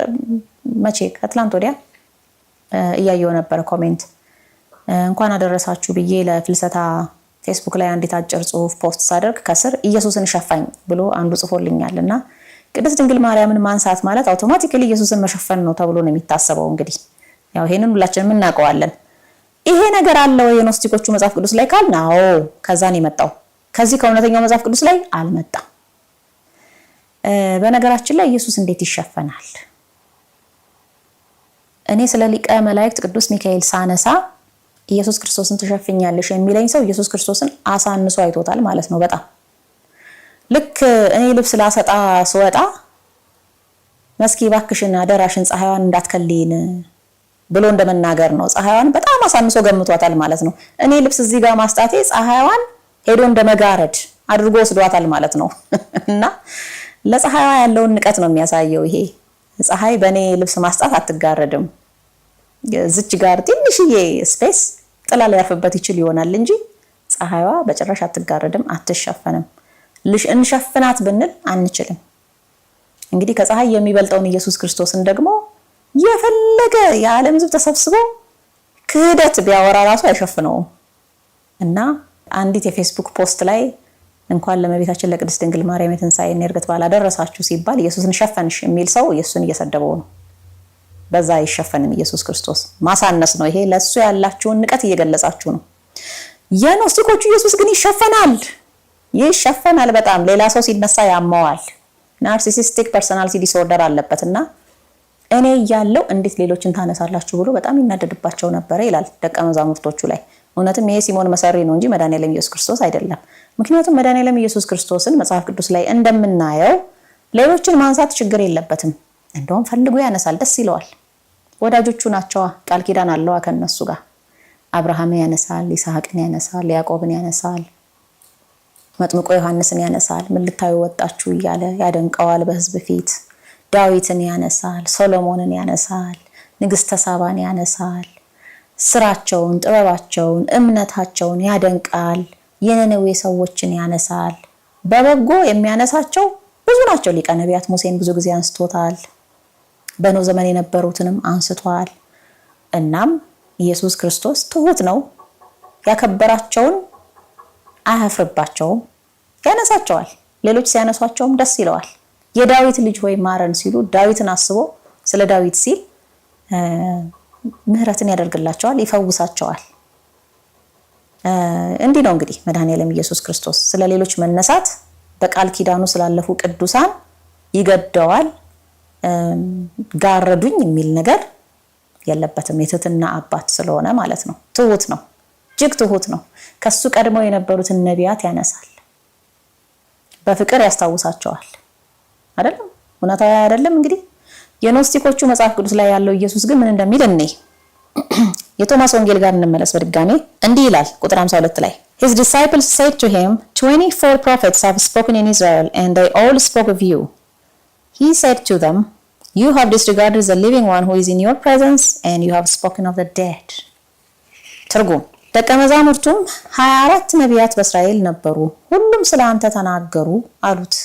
መቼ ከትላንት ወዲያ እያየው ነበር ኮሜንት እንኳን አደረሳችሁ ብዬ ለፍልሰታ ፌስቡክ ላይ አንዲት አጭር ጽሁፍ ፖስት ሳደርግ ከስር ኢየሱስን ሸፋኝ ብሎ አንዱ ጽፎልኛልና ቅድስት ድንግል ማርያምን ማንሳት ማለት አውቶማቲካሊ ኢየሱስን መሸፈን ነው ተብሎ ነው የሚታሰበው። እንግዲህ ያው ይሄንን ሁላችንም እናውቀዋለን። ይሄ ነገር አለ ወይ የኖስቲኮቹ መጽሐፍ ቅዱስ ላይ ካልን አዎ ከዛን የመጣው ከዚህ ከእውነተኛው መጽሐፍ ቅዱስ ላይ አልመጣም። በነገራችን ላይ ኢየሱስ እንዴት ይሸፈናል? እኔ ስለ ሊቀ መላእክት ቅዱስ ሚካኤል ሳነሳ ኢየሱስ ክርስቶስን ትሸፍኛለሽ የሚለኝ ሰው ኢየሱስ ክርስቶስን አሳንሶ አይቶታል ማለት ነው። በጣም ልክ እኔ ልብስ ላሰጣ ስወጣ መስኪ ባክሽን አደራሽን ፀሐይዋን እንዳትከልይን ብሎ እንደመናገር ነው። ፀሐይዋን በጣም አሳንሶ ገምቷታል ማለት ነው። እኔ ልብስ እዚህ ጋር ማስጣቴ ፀሐይዋን ሄዶ እንደመጋረድ አድርጎ ወስዷታል ማለት ነው። እና ለፀሐይዋ ያለውን ንቀት ነው የሚያሳየው ይሄ። ፀሐይ በእኔ ልብስ ማስጣት አትጋረድም። እዚች ጋር ትንሽዬ ስፔስ ጥላ ሊያርፍበት ይችል ይሆናል እንጂ ፀሐይዋ በጭራሽ አትጋረድም፣ አትሸፈንም። እንሸፍናት ብንል አንችልም። እንግዲህ ከፀሐይ የሚበልጠውን ኢየሱስ ክርስቶስን ደግሞ የፈለገ የዓለም ሕዝብ ተሰብስቦ ክህደት ቢያወራ ራሱ አይሸፍነውም። እና አንዲት የፌስቡክ ፖስት ላይ እንኳን ለእመቤታችን ለቅድስት ድንግል ማርያም የትንሣኤና የዕርገት በዓል አደረሳችሁ ሲባል ኢየሱስን ሸፈንሽ የሚል ሰው ኢየሱስን እየሰደበው ነው። በዛ አይሸፈንም ኢየሱስ ክርስቶስ። ማሳነስ ነው ይሄ። ለሱ ያላችሁን ንቀት እየገለጻችሁ ነው። የኖስቲኮቹ ኢየሱስ ግን ይሸፈናል በጣም። ሌላ ሰው ሲነሳ ያማዋል። ናርሲሲስቲክ ፐርሰናሊቲ ዲስኦርደር አለበትና እኔ ያለው እንዴት ሌሎችን ታነሳላችሁ ብሎ በጣም ይናደድባቸው ነበር ይላል ደቀ መዛሙርቶቹ ላይ። እውነትም ይሄ ሲሞን መሰሪ ነው እንጂ መድኃኒዓለም ኢየሱስ ክርስቶስ አይደለም። ምክንያቱም መድኃኒዓለም ኢየሱስ ክርስቶስን መጽሐፍ ቅዱስ ላይ እንደምናየው ሌሎችን ማንሳት ችግር የለበትም። እንደውም ፈልጎ ያነሳል፣ ደስ ይለዋል። ወዳጆቹ ናቸዋ፣ ቃል ኪዳን አለዋ ከነሱ ጋር። አብርሃምን ያነሳል፣ ይስሐቅን ያነሳል፣ ያዕቆብን ያነሳል፣ መጥምቆ ዮሐንስን ያነሳል። ምን ልታዩ ወጣችሁ እያለ ያደንቀዋል በሕዝብ ፊት። ዳዊትን ያነሳል፣ ሶሎሞንን ያነሳል፣ ንግስተ ሳባን ያነሳል። ስራቸውን፣ ጥበባቸውን፣ እምነታቸውን ያደንቃል። የነነዌ ሰዎችን ያነሳል። በበጎ የሚያነሳቸው ብዙ ናቸው። ሊቀ ነቢያት ሙሴን ብዙ ጊዜ አንስቶታል። በኖህ ዘመን የነበሩትንም አንስቷል። እናም ኢየሱስ ክርስቶስ ትሁት ነው። ያከበራቸውን አያፍርባቸውም፣ ያነሳቸዋል። ሌሎች ሲያነሷቸውም ደስ ይለዋል። የዳዊት ልጅ ሆይ ማረን ሲሉ ዳዊትን አስቦ ስለ ዳዊት ሲል ምህረትን ያደርግላቸዋል፣ ይፈውሳቸዋል። እንዲህ ነው እንግዲህ መድኃኔዓለም ኢየሱስ ክርስቶስ ስለ ሌሎች መነሳት በቃል ኪዳኑ ስላለፉ ቅዱሳን ይገደዋል። ጋረዱኝ የሚል ነገር የለበትም። የትህትና አባት ስለሆነ ማለት ነው። ትሁት ነው፣ እጅግ ትሁት ነው። ከሱ ቀድመው የነበሩትን ነቢያት ያነሳል፣ በፍቅር ያስታውሳቸዋል። አይደለም እውነታዊ አይደለም? እንግዲህ የኖስቲኮቹ መጽሐፍ ቅዱስ ላይ ያለው ኢየሱስ ግን ምን እንደሚል እኔ የቶማስ ወንጌል ጋር እንመለስ በድጋሜ። እንዲህ ይላል ቁጥር 52 ላይ His disciples said to him, 24 prophets have spoken in Israel, and they all spoke of you. He said to them, you have disregarded the living one who is in your presence, and you have spoken of the dead. ትርጉም ደቀ መዛሙርቱም 24 ነቢያት በእስራኤል ነበሩ፣ ሁሉም ስለ አንተ ተናገሩ አሉት።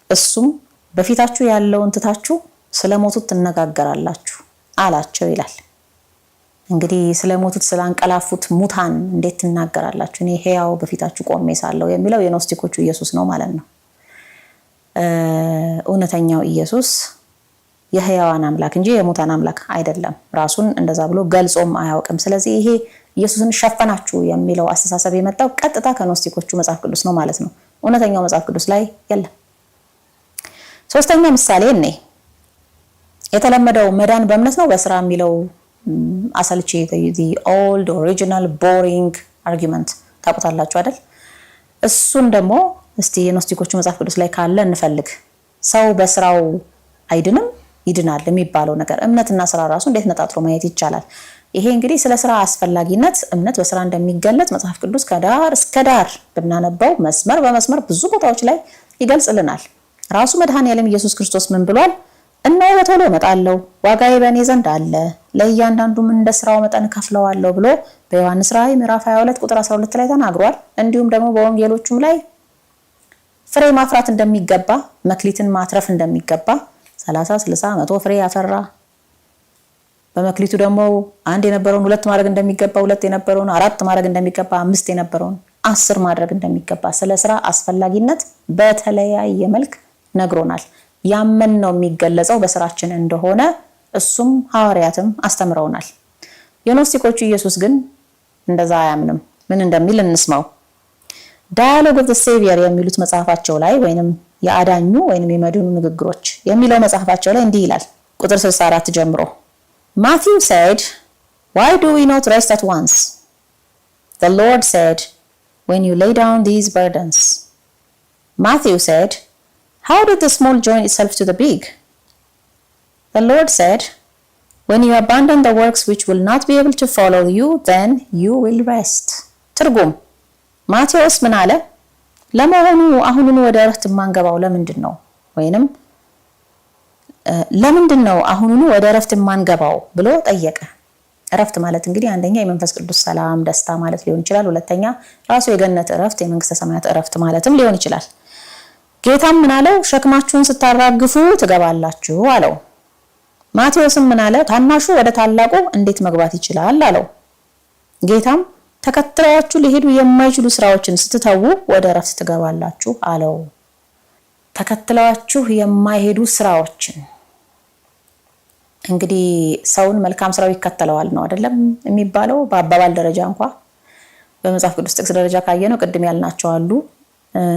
እሱም በፊታችሁ ያለውን ትታችሁ ስለሞቱት ትነጋገራላችሁ አላቸው ይላል። እንግዲህ ስለሞቱት ስላንቀላፉት ሙታን እንዴት ትናገራላችሁ? እኔ ሕያው በፊታችሁ ቆሜ ሳለሁ የሚለው የኖስቲኮቹ ኢየሱስ ነው ማለት ነው። እውነተኛው ኢየሱስ የሕያዋን አምላክ እንጂ የሙታን አምላክ አይደለም። ራሱን እንደዛ ብሎ ገልጾም አያውቅም። ስለዚህ ይሄ ኢየሱስን ሸፈናችሁ የሚለው አስተሳሰብ የመጣው ቀጥታ ከኖስቲኮቹ መጽሐፍ ቅዱስ ነው ማለት ነው። እውነተኛው መጽሐፍ ቅዱስ ላይ የለም። ሶስተኛ ምሳሌ እኔ የተለመደው መዳን በእምነት ነው በስራ የሚለው አሰልቺ the old original boring argument ታውቁታላችሁ አይደል? እሱን ደግሞ እስቲ የኖስቲኮቹ መጽሐፍ ቅዱስ ላይ ካለ እንፈልግ። ሰው በስራው አይድንም ይድናል የሚባለው ነገር እምነትና ስራ ራሱ እንዴት ነጣጥሮ ማየት ይቻላል? ይሄ እንግዲህ ስለ ስራ አስፈላጊነት እምነት በስራ እንደሚገለጥ መጽሐፍ ቅዱስ ከዳር እስከ ዳር ብናነበው መስመር በመስመር ብዙ ቦታዎች ላይ ይገልጽልናል። ራሱ መድኃኔዓለም ኢየሱስ ክርስቶስ ምን ብሏል? እነሆ በቶሎ እመጣለሁ፣ ዋጋዬ በእኔ ዘንድ አለ፣ ለእያንዳንዱም እንደ ስራው መጠን ከፍለዋለሁ ብሎ በዮሐንስ ራእይ ምዕራፍ 22 ቁጥር 12 ላይ ተናግሯል። እንዲሁም ደግሞ በወንጌሎቹም ላይ ፍሬ ማፍራት እንደሚገባ፣ መክሊትን ማትረፍ እንደሚገባ 30፣ 60፣ 100 ፍሬ ያፈራ በመክሊቱ ደግሞ 1 የነበረውን 2 ማድረግ እንደሚገባ፣ 2 የነበረውን 4 ማድረግ እንደሚገባ፣ 5 የነበረውን 10 ማድረግ እንደሚገባ ስለ ስራ አስፈላጊነት በተለያየ መልክ ነግሮናል። ያመን ነው የሚገለጸው በስራችን እንደሆነ እሱም ሐዋርያትም አስተምረውናል። የኖስቲኮቹ ኢየሱስ ግን እንደዛ አያምንም። ምን እንደሚል እንስማው። ዳያሎግ ኦፍ ዘ ሴቪየር የሚሉት መጽሐፋቸው ላይ ወይንም የአዳኙ ወይንም የመድኑ ንግግሮች የሚለው መጽሐፋቸው ላይ እንዲህ ይላል ቁጥር 64 ጀምሮ Matthew said, why do we not rest at once? The Lord said, when you lay down these burdens. Matthew said, how did the small join itself to the big? The Lord said, when you abandon the works which will not be able to follow you, then you will rest. ትርጉም ማቴዎስ ምን አለ? ለመሆኑ አሁኑን ወደ እረፍት ማንገባው ለምንድን ነው? ወይንም ለምንድን ነው አሁኑን ወደ እረፍት ማንገባው ብሎ ጠየቀ። እረፍት ማለት እንግዲህ አንደኛ የመንፈስ ቅዱስ ሰላም ደስታ ማለት ሊሆን ይችላል። ሁለተኛ ራሱ የገነት እረፍት የመንግስተ ሰማያት እረፍት ማለትም ሊሆን ይችላል። ጌታም ምን አለው? ሸክማችሁን ስታራግፉ ትገባላችሁ አለው። ማቴዎስም ምን አለ? ታናሹ ወደ ታላቁ እንዴት መግባት ይችላል አለው። ጌታም ተከትለዋችሁ ሊሄዱ የማይችሉ ስራዎችን ስትተዉ ወደ እረፍት ትገባላችሁ አለው። ተከትለዋችሁ የማይሄዱ ስራዎችን እንግዲህ ሰውን መልካም ስራው ይከተለዋል ነው አይደለም የሚባለው በአባባል ደረጃ እንኳን በመጽሐፍ ቅዱስ ጥቅስ ደረጃ ካየነው ቅድም ያልናቸው አሉ።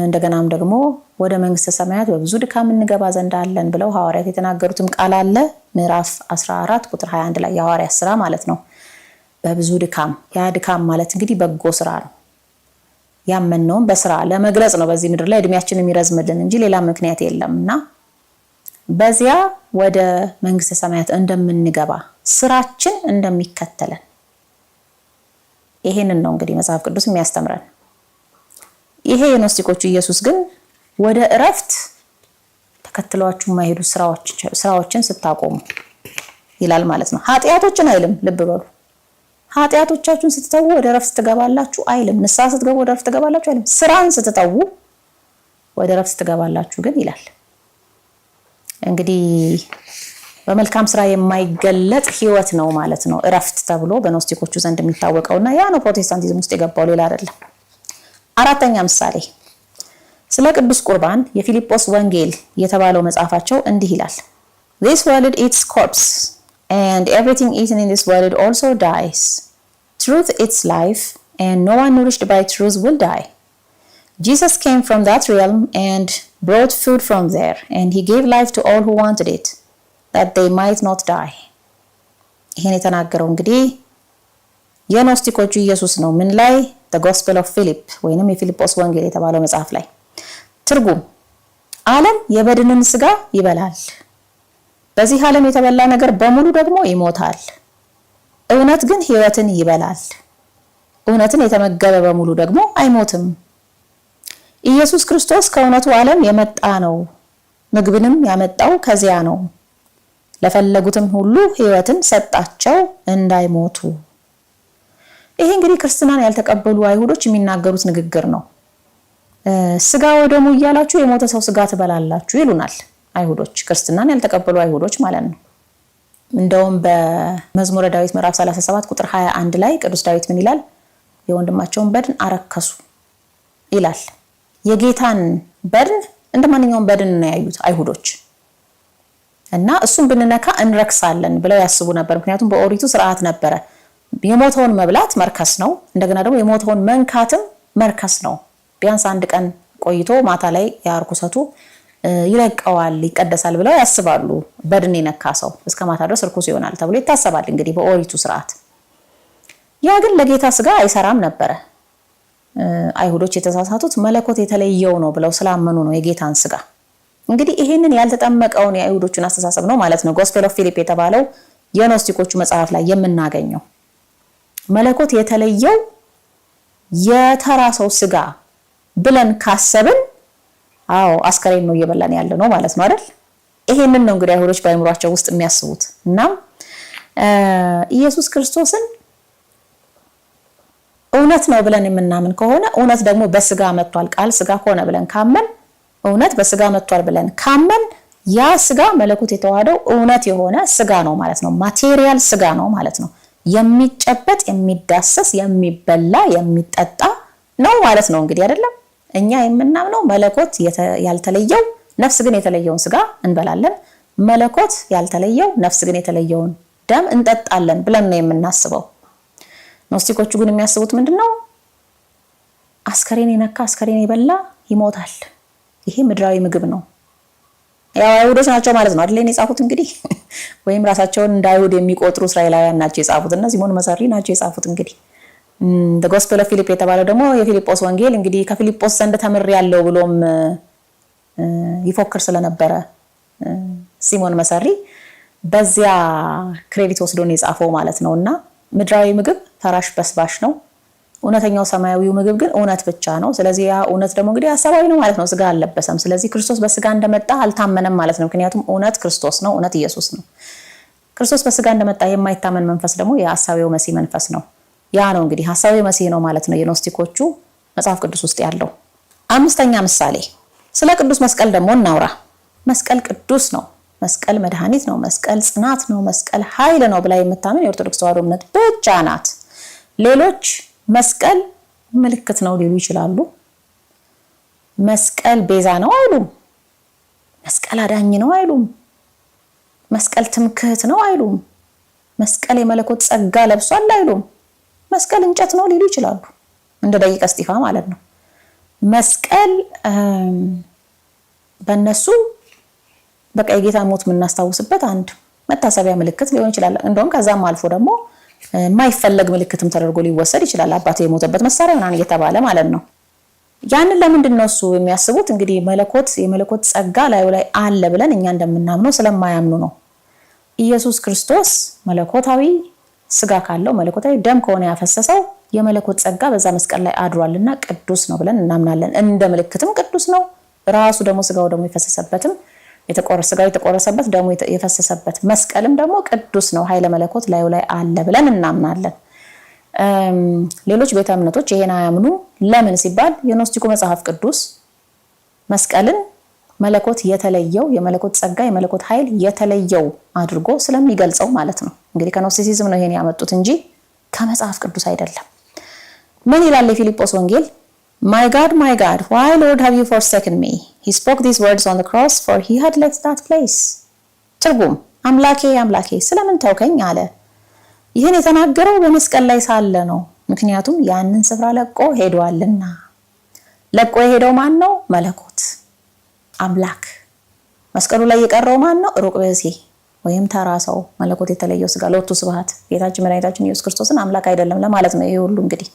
እንደገናም ደግሞ ወደ መንግስተ ሰማያት በብዙ ድካም እንገባ ዘንድ አለን ብለው ሐዋርያት የተናገሩትም ቃል አለ። ምዕራፍ 14 ቁጥር 21 ላይ የሐዋርያት ስራ ማለት ነው። በብዙ ድካም፣ ያ ድካም ማለት እንግዲህ በጎ ስራ ነው። ያመነውን በስራ ለመግለጽ ነው በዚህ ምድር ላይ እድሜያችንን የሚረዝምልን እንጂ ሌላ ምክንያት የለምና በዚያ ወደ መንግስተ ሰማያት እንደምንገባ ስራችን እንደሚከተለን ይሄንን ነው እንግዲህ መጽሐፍ ቅዱስ የሚያስተምረን። ይሄ የኖስቲኮቹ ኢየሱስ ግን ወደ እረፍት ተከትለዋችሁ የማይሄዱ ስራዎችን ስታቆሙ ይላል ማለት ነው። ኃጢያቶችን አይልም። ልብ በሉ። ኃጢያቶቻችሁን ስትተዉ ወደ እረፍት ትገባላችሁ አይልም። ንስሐ ስትገቡ ወደ እረፍት ትገባላችሁ አይልም። ስራን ስትተዉ ወደ ረፍት ትገባላችሁ ግን ይላል። እንግዲህ በመልካም ስራ የማይገለጥ ህይወት ነው ማለት ነው እረፍት ተብሎ በኖስቲኮቹ ዘንድ የሚታወቀውና ያ ነው ፕሮቴስታንቲዝም ውስጥ የገባው ሌላ አይደለም። አራተኛ ምሳሌ ስለ ቅዱስ ቁርባን የፊልጶስ ወንጌል የተባለው መጽሐፋቸው እንዲህ ይላል። This world its corpse and everything eaten in this world also dies. Truth its life and no one nourished by truth will die. Jesus came from that realm and brought food from there and he gave life to all who wanted it that they might not die. ይሄን የተናገረው እንግዲህ የኖስቲኮቹ ኢየሱስ ነው። ምን ላይ? The Gospel of Philip ወይንም የፊልጶስ ወንጌል የተባለው መጽሐፍ ላይ። ትርጉም ዓለም የበድንን ስጋ ይበላል፣ በዚህ ዓለም የተበላ ነገር በሙሉ ደግሞ ይሞታል። እውነት ግን ሕይወትን ይበላል፣ እውነትን የተመገበ በሙሉ ደግሞ አይሞትም። ኢየሱስ ክርስቶስ ከእውነቱ ዓለም የመጣ ነው፣ ምግብንም ያመጣው ከዚያ ነው። ለፈለጉትም ሁሉ ሕይወትን ሰጣቸው እንዳይሞቱ። ይሄ እንግዲህ ክርስትናን ያልተቀበሉ አይሁዶች የሚናገሩት ንግግር ነው። ስጋ ወደሙ እያላችሁ የሞተ ሰው ስጋ ትበላላችሁ ይሉናል አይሁዶች፣ ክርስትናን ያልተቀበሉ አይሁዶች ማለት ነው። እንደውም በመዝሙረ ዳዊት ምዕራፍ 37 ቁጥር 21 ላይ ቅዱስ ዳዊት ምን ይላል? የወንድማቸውን በድን አረከሱ ይላል። የጌታን በድን እንደማንኛውም በድን ነው ያዩት አይሁዶች እና እሱን ብንነካ እንረክሳለን ብለው ያስቡ ነበር። ምክንያቱም በኦሪቱ ስርዓት ነበረ የሞተውን መብላት መርከስ ነው፣ እንደገና ደግሞ የሞተውን መንካትም መርከስ ነው። ቢያንስ አንድ ቀን ቆይቶ ማታ ላይ ያርኩሰቱ ይለቀዋል ይቀደሳል ብለው ያስባሉ። በድን የነካ ሰው እስከ ማታ ድረስ ርኩስ ይሆናል ተብሎ ይታሰባል እንግዲህ በኦሪቱ ስርዓት። ያ ግን ለጌታ ስጋ አይሰራም ነበረ። አይሁዶች የተሳሳቱት መለኮት የተለየው ነው ብለው ስላመኑ ነው የጌታን ስጋ። እንግዲህ ይሄንን ያልተጠመቀውን የአይሁዶቹን አስተሳሰብ ነው ማለት ነው ጎስፔል ኦፍ ፊሊፕ የተባለው የኖስቲኮቹ መጽሐፍ ላይ የምናገኘው። መለኮት የተለየው የተራ ሰው ስጋ ብለን ካሰብን አዎ አስከሬን ነው እየበላን ያለ ነው ማለት ነው አይደል? ይሄንን ነው እንግዲህ አይሁዶች በአይምሯቸው ውስጥ የሚያስቡት። እና ኢየሱስ ክርስቶስን እውነት ነው ብለን የምናምን ከሆነ እውነት ደግሞ በስጋ መጥቷል፣ ቃል ስጋ ሆነ ብለን ካመን እውነት በስጋ መጥቷል ብለን ካመን ያ ስጋ መለኮት የተዋሃደው እውነት የሆነ ስጋ ነው ማለት ነው። ማቴሪያል ስጋ ነው ማለት ነው። የሚጨበጥ የሚዳሰስ የሚበላ የሚጠጣ ነው ማለት ነው እንግዲህ አይደለም። እኛ የምናምነው መለኮት ያልተለየው ነፍስ ግን የተለየውን ስጋ እንበላለን፣ መለኮት ያልተለየው ነፍስ ግን የተለየውን ደም እንጠጣለን ብለን ነው የምናስበው። ኖስቲኮቹ ግን የሚያስቡት ምንድነው? አስከሬን የነካ አስከሬን የበላ ይሞታል፣ ይሄ ምድራዊ ምግብ ነው። ያው አይሁዶች ናቸው ማለት ነው አይደል የጻፉት እንግዲህ ወይም ራሳቸውን እንደ አይሁድ የሚቆጥሩ እስራኤላውያን ናቸው የጻፉት እና ሲሞን መሰሪ ናቸው የጻፉት እንግዲህ the gospel of Philip የተባለው ደግሞ የፊልጶስ ወንጌል እንግዲህ ከፊልጶስ ዘንድ ተምር ያለው ብሎም ይፎክር ስለነበረ ሲሞን መሰሪ በዚያ ክሬዲት ወስዶ ነው የጻፈው ማለት ነውና ምድራዊ ምግብ ፈራሽ በስባሽ ነው፣ እውነተኛው ሰማያዊው ምግብ ግን እውነት ብቻ ነው። ስለዚህ ያ እውነት ደግሞ እንግዲህ ሐሳባዊ ነው ማለት ነው፣ ስጋ አልለበሰም። ስለዚህ ክርስቶስ በስጋ እንደመጣ አልታመነም ማለት ነው። ምክንያቱም እውነት ክርስቶስ ነው፣ እውነት ኢየሱስ ነው። ክርስቶስ በስጋ እንደመጣ የማይታመን መንፈስ ደግሞ የሐሳዊው መሲህ መንፈስ ነው። ያ ነው እንግዲህ ሐሳዊው መሲህ ነው ማለት ነው የኖስቲኮቹ መጽሐፍ ቅዱስ ውስጥ ያለው። አምስተኛ ምሳሌ ስለ ቅዱስ መስቀል ደግሞ እናውራ። መስቀል ቅዱስ ነው፣ መስቀል መድኃኒት ነው፣ መስቀል ጽናት ነው፣ መስቀል ኃይል ነው ብላ የምታምን የኦርቶዶክስ ተዋሕዶ እምነት ብቻ ናት። ሌሎች መስቀል ምልክት ነው ሊሉ ይችላሉ። መስቀል ቤዛ ነው አይሉም። መስቀል አዳኝ ነው አይሉም። መስቀል ትምክህት ነው አይሉም። መስቀል የመለኮት ጸጋ ለብሷል አይሉም። መስቀል እንጨት ነው ሊሉ ይችላሉ፣ እንደ ደቂቀ እስጢፋ ማለት ነው። መስቀል በእነሱ በቃ የጌታን ሞት የምናስታውስበት አንድ መታሰቢያ ምልክት ሊሆን ይችላል። እንደውም ከዛም አልፎ ደግሞ የማይፈለግ ምልክትም ተደርጎ ሊወሰድ ይችላል። አባቱ የሞተበት መሳሪያ ምናምን እየተባለ ማለት ነው። ያንን ለምንድን ነው እሱ የሚያስቡት? እንግዲህ የመለኮት ጸጋ ላዩ ላይ አለ ብለን እኛ እንደምናምነው ስለማያምኑ ነው። ኢየሱስ ክርስቶስ መለኮታዊ ስጋ ካለው መለኮታዊ ደም ከሆነ ያፈሰሰው የመለኮት ጸጋ በዛ መስቀል ላይ አድሯልና ቅዱስ ነው ብለን እናምናለን። እንደ ምልክትም ቅዱስ ነው። ራሱ ደግሞ ስጋው ደግሞ የፈሰሰበትም ስጋው የተቆረሰበት ደግሞ የፈሰሰበት መስቀልም ደግሞ ቅዱስ ነው። ኃይለ መለኮት ላዩ ላይ አለ ብለን እናምናለን። ሌሎች ቤተ እምነቶች ይሄን አያምኑ። ለምን ሲባል የኖስቲኩ መጽሐፍ ቅዱስ መስቀልን መለኮት የተለየው የመለኮት ጸጋ የመለኮት ኃይል የተለየው አድርጎ ስለሚገልጸው ማለት ነው። እንግዲህ ከኖስቲሲዝም ነው ይሄን ያመጡት እንጂ ከመጽሐፍ ቅዱስ አይደለም። ምን ይላል የፊልጶስ ወንጌል? My God, why Lord have you forsaken me? He spoke these words on the cross for he had left that place. ትርጉም አምላኬ አምላኬ ስለምን ተውከኝ አለ። ይህን የተናገረው በመስቀል ላይ ሳለ ነው። ምክንያቱም ያንን ስፍራ ለቆ ሄዷልና። ለቆ የሄደው ማን ነው? መለኮት አምላክ። መስቀሉ ላይ የቀረው ማን ነው? ሩቅ ብእሲ ወይም ተራ ሰው፣ መለኮት የተለየው ስጋ። ሎቱ ስብሐት ጌታችን መድኃኒታችን ኢየሱስ ክርስቶስን አምላክ አይደለም ለማለት ነው። ይሄ ሁሉ እንግዲህ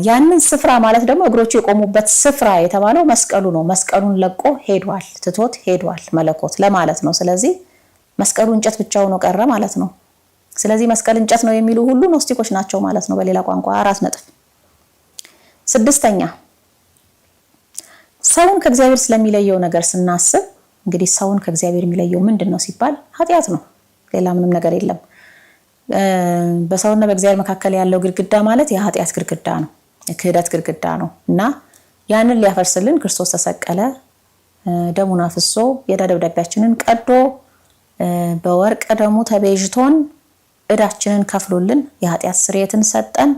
ያንን ስፍራ ማለት ደግሞ እግሮቹ የቆሙበት ስፍራ የተባለው መስቀሉ ነው። መስቀሉን ለቆ ሄዷል፣ ትቶት ሄዷል መለኮት ለማለት ነው። ስለዚህ መስቀሉ እንጨት ብቻውን ቀረ ማለት ነው። ስለዚህ መስቀል እንጨት ነው የሚሉ ሁሉ ኖስቲኮች ናቸው ማለት ነው በሌላ ቋንቋ። 4 ነጥብ። 6ኛ ሰውን ከእግዚአብሔር ስለሚለየው ነገር ስናስብ እንግዲህ ሰውን ከእግዚአብሔር የሚለየው ምንድነው ሲባል ኃጢአት ነው። ሌላ ምንም ነገር የለም። በሰውና በእግዚአብሔር መካከል ያለው ግድግዳ ማለት የኃጢአት ግድግዳ ነው፣ የክህደት ግድግዳ ነው እና ያንን ሊያፈርስልን ክርስቶስ ተሰቀለ፣ ደሙን አፍሶ የዕዳ ደብዳቤያችንን ቀዶ በወርቅ ደሙ ተቤዥቶን ዕዳችንን ከፍሎልን የኃጢአት ስርየትን ሰጠን።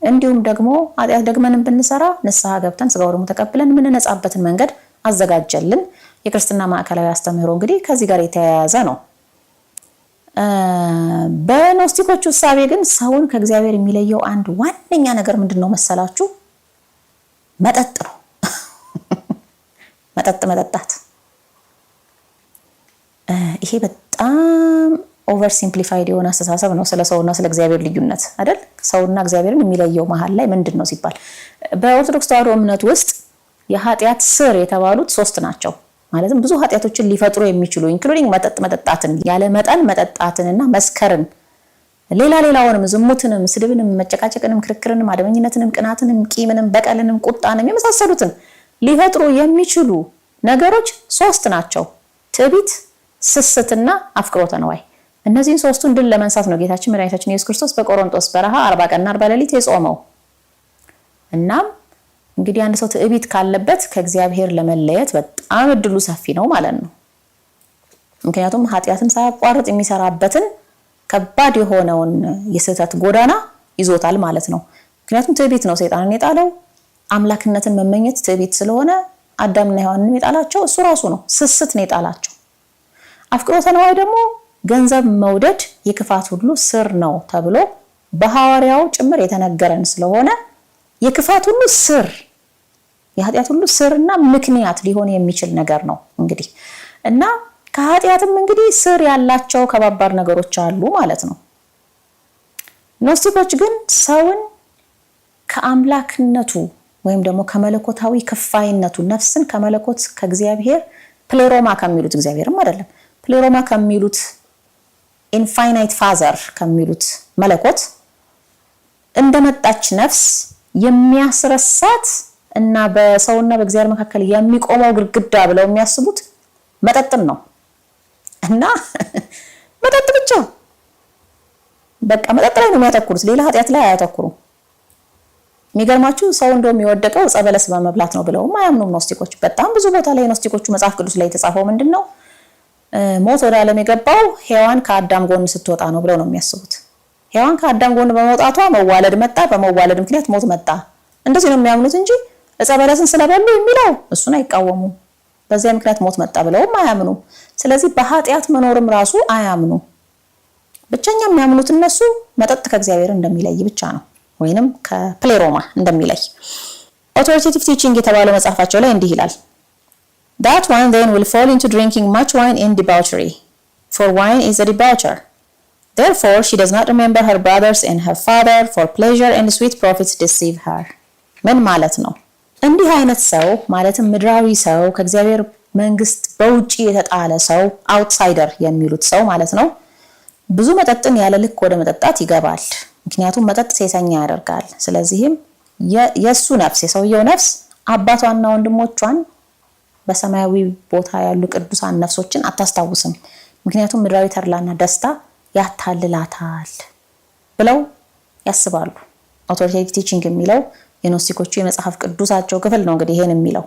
እንዲሁም ደግሞ ኃጢአት ደግመን ብንሰራ ንስሐ ገብተን ስጋው ደግሞ ተቀብለን የምንነጻበትን መንገድ አዘጋጀልን። የክርስትና ማዕከላዊ አስተምህሮ እንግዲህ ከዚህ ጋር የተያያዘ ነው። በኖስቲኮቹ እሳቤ ግን ሰውን ከእግዚአብሔር የሚለየው አንድ ዋነኛ ነገር ምንድነው መሰላችሁ? መጠጥ ነው። መጠጣት። ይሄ በጣም ኦቨር ሲምፕሊፋይድ የሆነ አስተሳሰብ ነው ስለ ሰውና ስለ እግዚአብሔር ልዩነት አይደል? ሰውና እግዚአብሔርን የሚለየው መሃል ላይ ምንድነው ሲባል በኦርቶዶክስ ተዋሕዶ እምነት ውስጥ የኃጢአት ስር የተባሉት 3 ናቸው። ማለትም ብዙ ኃጢአቶችን ሊፈጥሩ የሚችሉ ኢንክሉዲንግ መጠጣትን፣ ያለ መጠን መጠጣትንና መስከርን፣ ሌላውንም ዝሙትንም፣ ስድብንም፣ መጨቃጨቅንም፣ ክርክርንም፣ አድመኝነትንም፣ ቅናትንም፣ ቂምንም፣ በቀልንም፣ ቁጣንም የመሳሰሉትን ሊፈጥሩ የሚችሉ ነገሮች 3 ናቸው። ትዕቢት፣ ስስትና አፍቅሮተ ነዋይ። እነዚህን 3ቱን ድል ለመንሳት ነው ጌታችን መድኃኒታችን ኢየሱስ ክርስቶስ በቆሮንቶስ በረሃ 40 ቀንና 40 ሌሊት የጾመው። እናም እንግዲህ አንድ ሰው ትዕቢት ካለበት ከእግዚአብሔር ለመለየት በጣም እድሉ ሰፊ ነው ማለት ነው። ምክንያቱም ኃጢአትን ሳያቋርጥ የሚሰራበትን ከባድ የሆነውን የስህተት ጎዳና ይዞታል ማለት ነው። ምክንያቱም ትዕቢት ነው ሰይጣንን የጣለው። አምላክነትን መመኘት ትዕቢት ስለሆነ አዳምና ሔዋንን የጣላቸው እሱ ራሱ ነው። ስስት ነው የጣላቸው። አፍቅሮተ ነዋይ ደግሞ ገንዘብ መውደድ የክፋት ሁሉ ስር ነው ተብሎ በሐዋርያው ጭምር የተነገረን ስለሆነ የክፋት ሁሉ ስር፣ የኃጢአት ሁሉ ስርና ምክንያት ሊሆን የሚችል ነገር ነው እንግዲህ። እና ከኃጢአትም እንግዲህ ስር ያላቸው ከባባድ ነገሮች አሉ ማለት ነው። ኖስቲኮች ግን ሰውን ከአምላክነቱ ወይም ደግሞ ከመለኮታዊ ክፋይነቱ ነፍስን ከመለኮት ከእግዚአብሔር ፕሌሮማ ከሚሉት እግዚአብሔርም አይደለም ፕሌሮማ ከሚሉት ኢንፋይናይት ፋዘር ከሚሉት መለኮት እንደመጣች ነፍስ የሚያስረሳት እና በሰውና በእግዚአብሔር መካከል የሚቆመው ግድግዳ ብለው የሚያስቡት መጠጥን ነው። እና መጠጥ ብቻ በቃ መጠጥ ላይ ነው የሚያተኩሩት፣ ሌላ ኃጢአት ላይ አያተኩሩም። የሚገርማችሁ ሰው እንደውም የወደቀው ዕፀ በለስ በመብላት ነው ብለውም አያምኑም ኖስቲኮች። በጣም ብዙ ቦታ ላይ ኖስቲኮቹ መጽሐፍ ቅዱስ ላይ የተጻፈው ምንድነው? ሞት ወደ ዓለም የገባው ሔዋን ከአዳም ጎን ስትወጣ ነው ብለው ነው የሚያስቡት። ሔዋን ከአዳም ጎን በመውጣቷ መዋለድ መጣ፣ በመዋለድ ምክንያት ሞት መጣ። እንደዚህ ነው የሚያምኑት እንጂ ዕፀ በለስን ስለበሉ የሚለው እሱን አይቃወሙም። በዚያ ምክንያት ሞት መጣ ብለውም አያምኑ። ስለዚህ በኃጢአት መኖርም ራሱ አያምኑ። ብቸኛ የሚያምኑት እነሱ መጠጥ ከእግዚአብሔር እንደሚለይ ብቻ ነው፣ ወይንም ከፕሌሮማ እንደሚለይ። ኦቶሪቴቲቭ ቲቺንግ የተባለው መጽሐፋቸው ላይ እንዲህ ይላል: That one then will fall into drinking much wine in debauchery, for wine is a debaucher. Therefore she does not remember her brothers and her father, for pleasure and sweet profits deceive her. ምን ማለት ነው? እንዲህ አይነት ሰው ማለትም ምድራዊ ሰው፣ ከእግዚአብሔር መንግስት በውጪ የተጣለ ሰው፣ አውትሳይደር የሚሉት ሰው ማለት ነው። ብዙ መጠጥን ያለ ልክ ወደ መጠጣት ይገባል። ምክንያቱም መጠጥ ሴሰኛ ያደርጋል። ስለዚህም የሱ ነፍስ፣ የሰውየው ነፍስ አባቷና ወንድሞቿን በሰማያዊ ቦታ ያሉ ቅዱሳን ነፍሶችን አታስታውስም። ምክንያቱም ምድራዊ ተድላና ደስታ ያታልላታል ብለው ያስባሉ። አውቶሪቴቲቭ ቲቺንግ የሚለው የኖስቲኮቹ የመጽሐፍ ቅዱሳቸው ክፍል ነው እንግዲህ ይሄን የሚለው።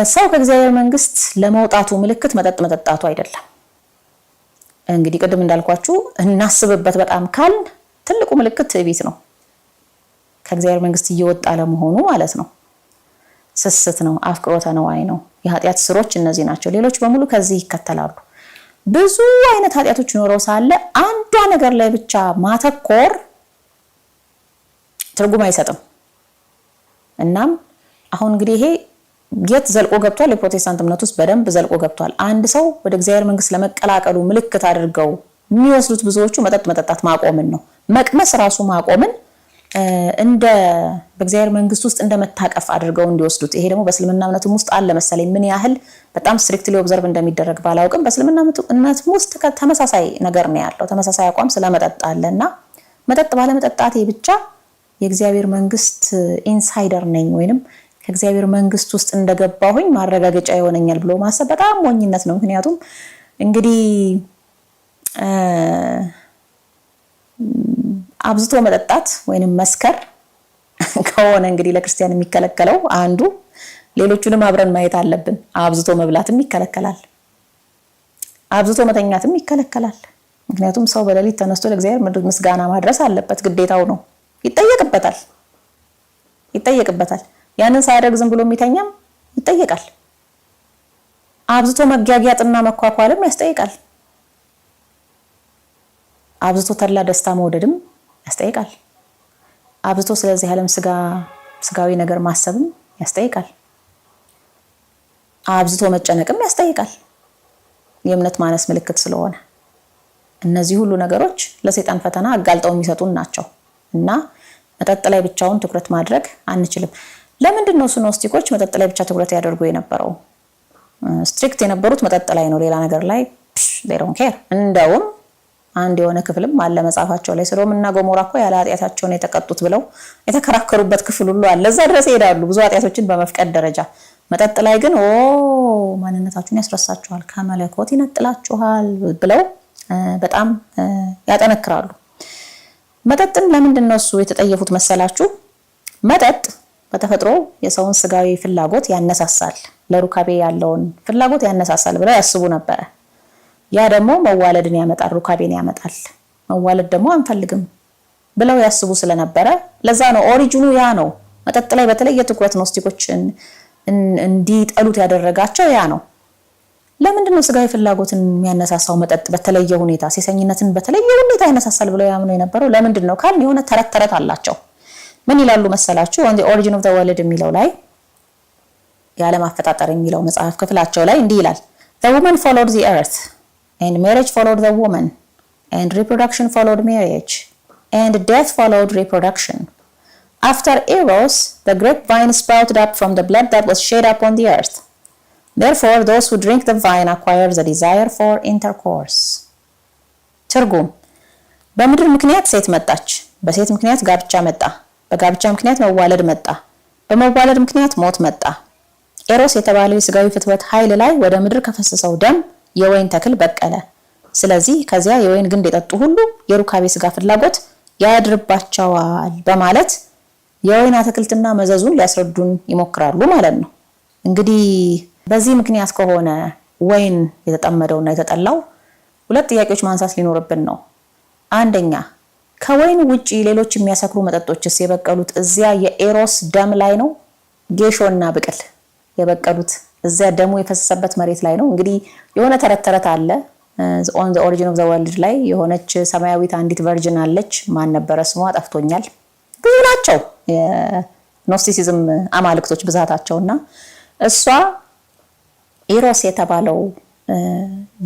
ሰው ከእግዚአብሔር መንግስት ለመውጣቱ ምልክት መጠጥ መጠጣቱ አይደለም። እንግዲህ ቅድም እንዳልኳችሁ እናስብበት በጣም ካል ትልቁ ምልክት ትዕቢት ነው። ከእግዚአብሔር መንግስት እየወጣ ለመሆኑ ማለት ነው። ስስት ነው፣ አፍቅሮተ ነዋይ ነው። የኃጢአት ስሮች እነዚህ ናቸው። ሌሎች በሙሉ ከዚህ ይከተላሉ። ብዙ አይነት ኃጢአቶች ኖረው ሳለ አንዷ ነገር ላይ ብቻ ማተኮር ትርጉም አይሰጥም። እናም አሁን እንግዲህ ይሄ የት ዘልቆ ገብቷል? የፕሮቴስታንት እምነት ውስጥ በደንብ ዘልቆ ገብቷል። አንድ ሰው ወደ እግዚአብሔር መንግስት ለመቀላቀሉ ምልክት አድርገው የሚወስዱት ብዙዎቹ መጠጥ መጠጣት ማቆምን ነው። መቅመስ ራሱ ማቆምን እንደ በእግዚአብሔር መንግስት ውስጥ እንደመታቀፍ አድርገው እንዲወስዱት። ይሄ ደግሞ በእስልምና እምነትም ውስጥ አለ መሰለኝ። ምን ያህል በጣም ስትሪክትሊ ኦብዘርቭ እንደሚደረግ ባላውቅም በእስልምና እምነትም ውስጥ ተመሳሳይ ነገር ነው ያለው። ተመሳሳይ አቋም ስለመጠጥ አለና መጠጥ ባለመጠጣቴ ብቻ የእግዚአብሔር መንግስት ኢንሳይደር ነኝ ወይንም ከእግዚአብሔር መንግስት ውስጥ እንደገባሁኝ ማረጋገጫ ይሆነኛል ብሎ ማሰብ በጣም ሞኝነት ነው። ምክንያቱም እንግዲህ አብዝቶ መጠጣት ወይንም መስከር ከሆነ እንግዲህ ለክርስቲያን የሚከለከለው አንዱ፣ ሌሎቹንም አብረን ማየት አለብን። አብዝቶ መብላትም ይከለከላል፣ አብዝቶ መተኛትም ይከለከላል። ምክንያቱም ሰው በሌሊት ተነስቶ ለእግዚአብሔር ምስጋና ማድረስ አለበት፣ ግዴታው ነው። ይጠየቅበታል። ያንን ሳያደርግ ዝም ብሎ የሚተኛም ይጠየቃል። አብዝቶ መጋጊያጥና መኳኳልም ያስጠይቃል። አብዝቶ ተድላ ደስታ መውደድም ያስጠይቃል። አብዝቶ ስለዚህ ዓለም ስጋዊ ነገር ማሰብም ያስጠይቃል። አብዝቶ መጨነቅም ያስጠይቃል። የእምነት ማነስ ምልክት ስለሆነ እነዚህ ሁሉ ነገሮች ለሰይጣን ፈተና አጋልጠው የሚሰጡን ናቸው እና መጠጥ ላይ ብቻውን ትኩረት ማድረግ አንችልም። ለምንድን ነው ስኖስቲኮች መጠጥ ላይ ብቻ ትኩረት ያደርጉ የነበረው? ስትሪክት የነበሩት መጠጥ ላይ ነው። ሌላ ነገር ላይ they don't care። እንደውም አንድ የሆነ ክፍልም አለ መጽሐፋቸው ላይ ሰዶም እና ገሞራ እኮ ያለ ኃጢአታቸው ነው የተቀጡት ብለው የተከራከሩበት ክፍል ሁሉ አለ። እዛ ድረስ ይሄዳሉ ብዙ ኃጢአቶችን በመፍቀድ ደረጃ። መጠጥ ላይ ግን ማንነታችሁን ያስረሳችኋል፣ ከመለኮት ይነጥላችኋል ብለው በጣም ያጠነክራሉ። መጠጥን ለምንድን ነው እሱ የተጠየፉት መሰላችሁ? መጠጥ በተፈጥሮ የሰውን ስጋዊ ፍላጎት ያነሳሳል፣ ለሩካቤ ያለውን ፍላጎት ያነሳሳል ብለው ያስቡ ነበረ። ያ ደግሞ መዋለድን ያመጣል፣ ሩካቤን ያመጣል። መዋለድ ደግሞ አንፈልግም ብለው ያስቡ ስለነበረ ለዛ ነው ኦሪጂኑ ያ ነው። መጠጥ ላይ በተለየ ትኩረት ኖስቲኮችን እንዲጠሉት ያደረጋቸው ያ ነው። ለምንድን ነው ስጋዊ ፍላጎትን የሚያነሳሳው መጠጥ በተለየ ሁኔታ፣ ሴሰኝነትን በተለየ ሁኔታ ያነሳሳል ብለው ያምኑ የነበረው ለምንድን ነው ካልን የሆነ ተረት አላቸው። ምን ይላሉ መሰላችሁ? on the origin of the world የሚለው ላይ የዓለም አፈጣጠር የሚለው መጽሐፍ ክፍላቸው ላይ እንዲህ ይላል። the woman followed the earth and marriage followed the woman and reproduction followed marriage and death followed reproduction. After Eros, the grapevine sprouted up from the blood that was shed upon the earth. Therefore, those who drink the vine acquire the desire for intercourse. ትርጉም በምድር ምክንያት ሴት መጣች፣ በሴት ምክንያት ጋብቻ መጣ፣ በጋብቻ ምክንያት መዋለድ መጣ፣ በመዋለድ ምክንያት ሞት መጣ። ኤሮስ የተባለው የስጋዊ ፍትወት ኃይል ላይ ወደ ምድር ከፈሰሰው ደም የወይን ተክል በቀለ። ስለዚህ ከዚያ የወይን ግንድ የጠጡ ሁሉ የሩካቤ ስጋ ፍላጎት ያድርባቸዋል በማለት የወይን አትክልትና መዘዙን ሊያስረዱን ይሞክራሉ ማለት ነው። እንግዲህ በዚህ ምክንያት ከሆነ ወይን የተጠመደውና የተጠላው ሁለት ጥያቄዎች ማንሳት ሊኖርብን ነው። አንደኛ ከወይን ውጪ ሌሎች የሚያሰክሩ መጠጦችስ የበቀሉት እዚያ የኤሮስ ደም ላይ ነው? ጌሾና ብቅል የበቀሉት እዚያ ደሙ የፈሰሰበት መሬት ላይ ነው? እንግዲህ የሆነ ተረት አለ on the origin of the world ላይ የሆነች ሰማያዊት አንዲት ቨርጅን አለች። ማን ነበረ ስሟ? ጠፍቶኛል። ብዙ ናቸው የኖስቲሲዝም አማልክቶች ብዛታቸውና እሷ ኤሮስ የተባለው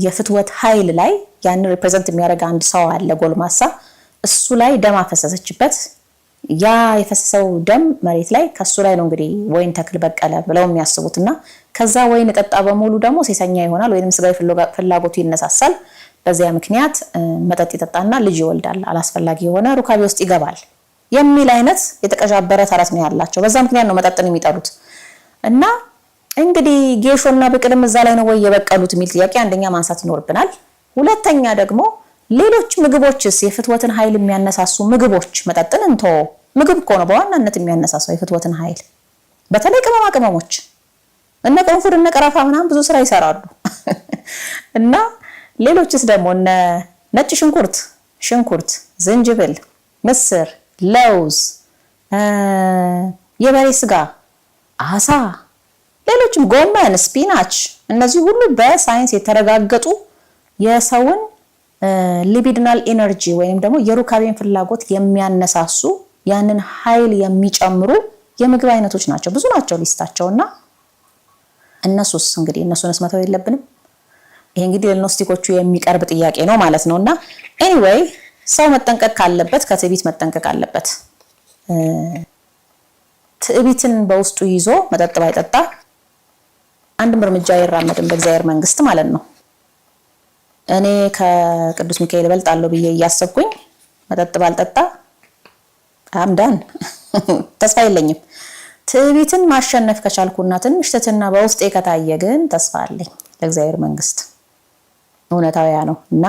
የፍትወት ኃይል ላይ ያን ሪፕሬዘንት የሚያደርግ አንድ ሰው አለ ጎልማሳ። እሱ ላይ ደም አፈሰሰችበት። ያ የፈሰሰው ደም መሬት ላይ ከሱ ላይ ነው እንግዲህ ወይን ተክል በቀለ ብለው የሚያስቡትና ከዛ ወይን ጠጣ በሙሉ ደግሞ ሴሰኛ ይሆናል ወይንም ስጋዊ ፍላጎቱ ይነሳሳል። በዚያ ምክንያት መጠጥ ይጠጣና ልጅ ይወልዳል፣ አላስፈላጊ የሆነ ሩካቤ ውስጥ ይገባል የሚል አይነት የተቀዣበረ ተረት ነው ያላቸው። በዛ ምክንያት ነው መጠጥን የሚጠሉት። እና እንግዲህ ጌሾና ብቅልም እዛ ላይ ነው ወይ የበቀሉት የሚል ጥያቄ አንደኛ ማንሳት ይኖርብናል። ሁለተኛ ደግሞ ሌሎች ምግቦችስ የፍትወትን ኃይል የሚያነሳሱ ምግቦች መጠጥን እንቶ ምግብ እኮ ነው በዋናነት የሚያነሳሳው የፍትወትን ኃይል። በተለይ ቅመማ ቅመሞች እነ ቅርንፉድ እነ ቀረፋ ምናምን ብዙ ስራ ይሰራሉ። እና ሌሎችስ ደግሞ እነ ነጭ ሽንኩርት፣ ዝንጅብል፣ ምስር፣ ለውዝ፣ የበሬ ስጋ፣ አሳ፣ ሌሎችም ጎመን፣ ስፒናች፣ እነዚህ ሁሉ በሳይንስ የተረጋገጡ የሰውን ሊቢድናል ኢነርጂ ወይም ደግሞ የሩካቤን ፍላጎት የሚያነሳሱ ያንን ኃይል የሚጨምሩ የምግብ አይነቶች ናቸው። ብዙ ናቸው ሊስታቸውና እነሱስ እንግዲህ እነሱንስ መተው የለብንም። ይሄ እንግዲህ ለኖስቲኮቹ የሚቀርብ ጥያቄ ነው ማለት ነውና ኤኒዌይ ሰው መጠንቀቅ ካለበት ከትዕቢት መጠንቀቅ አለበት። ትዕቢትን በውስጡ ይዞ መጠጥ ባይጠጣ አንድም እርምጃ አይራመድም በእግዚአብሔር መንግስት ማለት ነው። እኔ ከቅዱስ ሚካኤል እበልጣለሁ ብዬ እያሰብኩኝ መጠጥ ባልጠጣ አምዳን ተስፋ የለኝም። ትዕቢትን ማሸነፍ ከቻልኩና ትንሽ ትሕትና በውስጤ ከታየ ግን ተስፋ አለኝ ለእግዚአብሔር መንግስት። እውነታው ያ ነው እና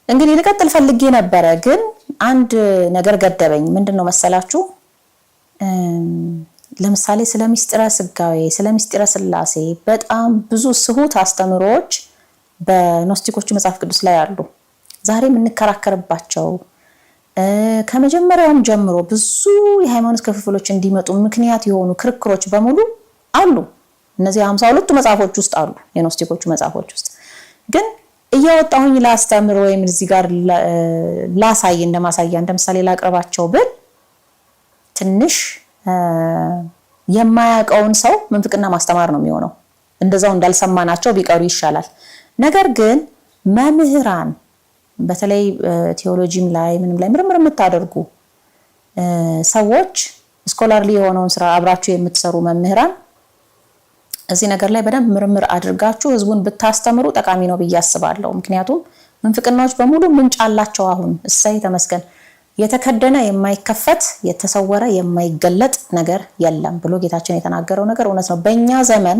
እንግዲህ ልቀጥል ፈልጌ ነበረ ግን አንድ ነገር ገደበኝ። ምንድነው መሰላችሁ? ለምሳሌ ስለ ምስጢረ ስጋዌ፣ ስለ ምስጢረ ስላሴ በጣም ብዙ ስሁት አስተምሮዎች በኖስቲኮቹ መጽሐፍ ቅዱስ ላይ አሉ። ዛሬ የምንከራከርባቸው ከመጀመሪያውም ጀምሮ ብዙ የሃይማኖት ክፍፍሎች እንዲመጡ ምክንያት የሆኑ ክርክሮች በሙሉ አሉ። እነዚህ 52ቱ መጽሐፎች ውስጥ አሉ፣ የኖስቲኮቹ መጽሐፎች ውስጥ። ግን እያወጣሁኝ ላስተምር ወይም እዚህ ጋር ላሳይ እንደማሳያ እንደምሳሌ ላቅርባቸው ብል ትንሽ የማያውቀውን ሰው ምንፍቅና ማስተማር ነው የሚሆነው። እንደዛው እንዳልሰማናቸው ቢቀሩ ይሻላል። ነገር ግን መምህራን በተለይ ቴዎሎጂም ላይ ምንም ላይ ምርምር የምታደርጉ ሰዎች ስኮላርሊ የሆነውን ስራ አብራችሁ የምትሰሩ መምህራን እዚህ ነገር ላይ በደንብ ምርምር አድርጋችሁ ህዝቡን ብታስተምሩ ጠቃሚ ነው ብዬ አስባለሁ። ምክንያቱም ምንፍቅናዎች በሙሉ ምንጭ አላቸው። አሁን እሰይ ተመስገን፣ የተከደነ የማይከፈት የተሰወረ የማይገለጥ ነገር የለም ብሎ ጌታችን የተናገረው ነገር እውነት ነው። በእኛ ዘመን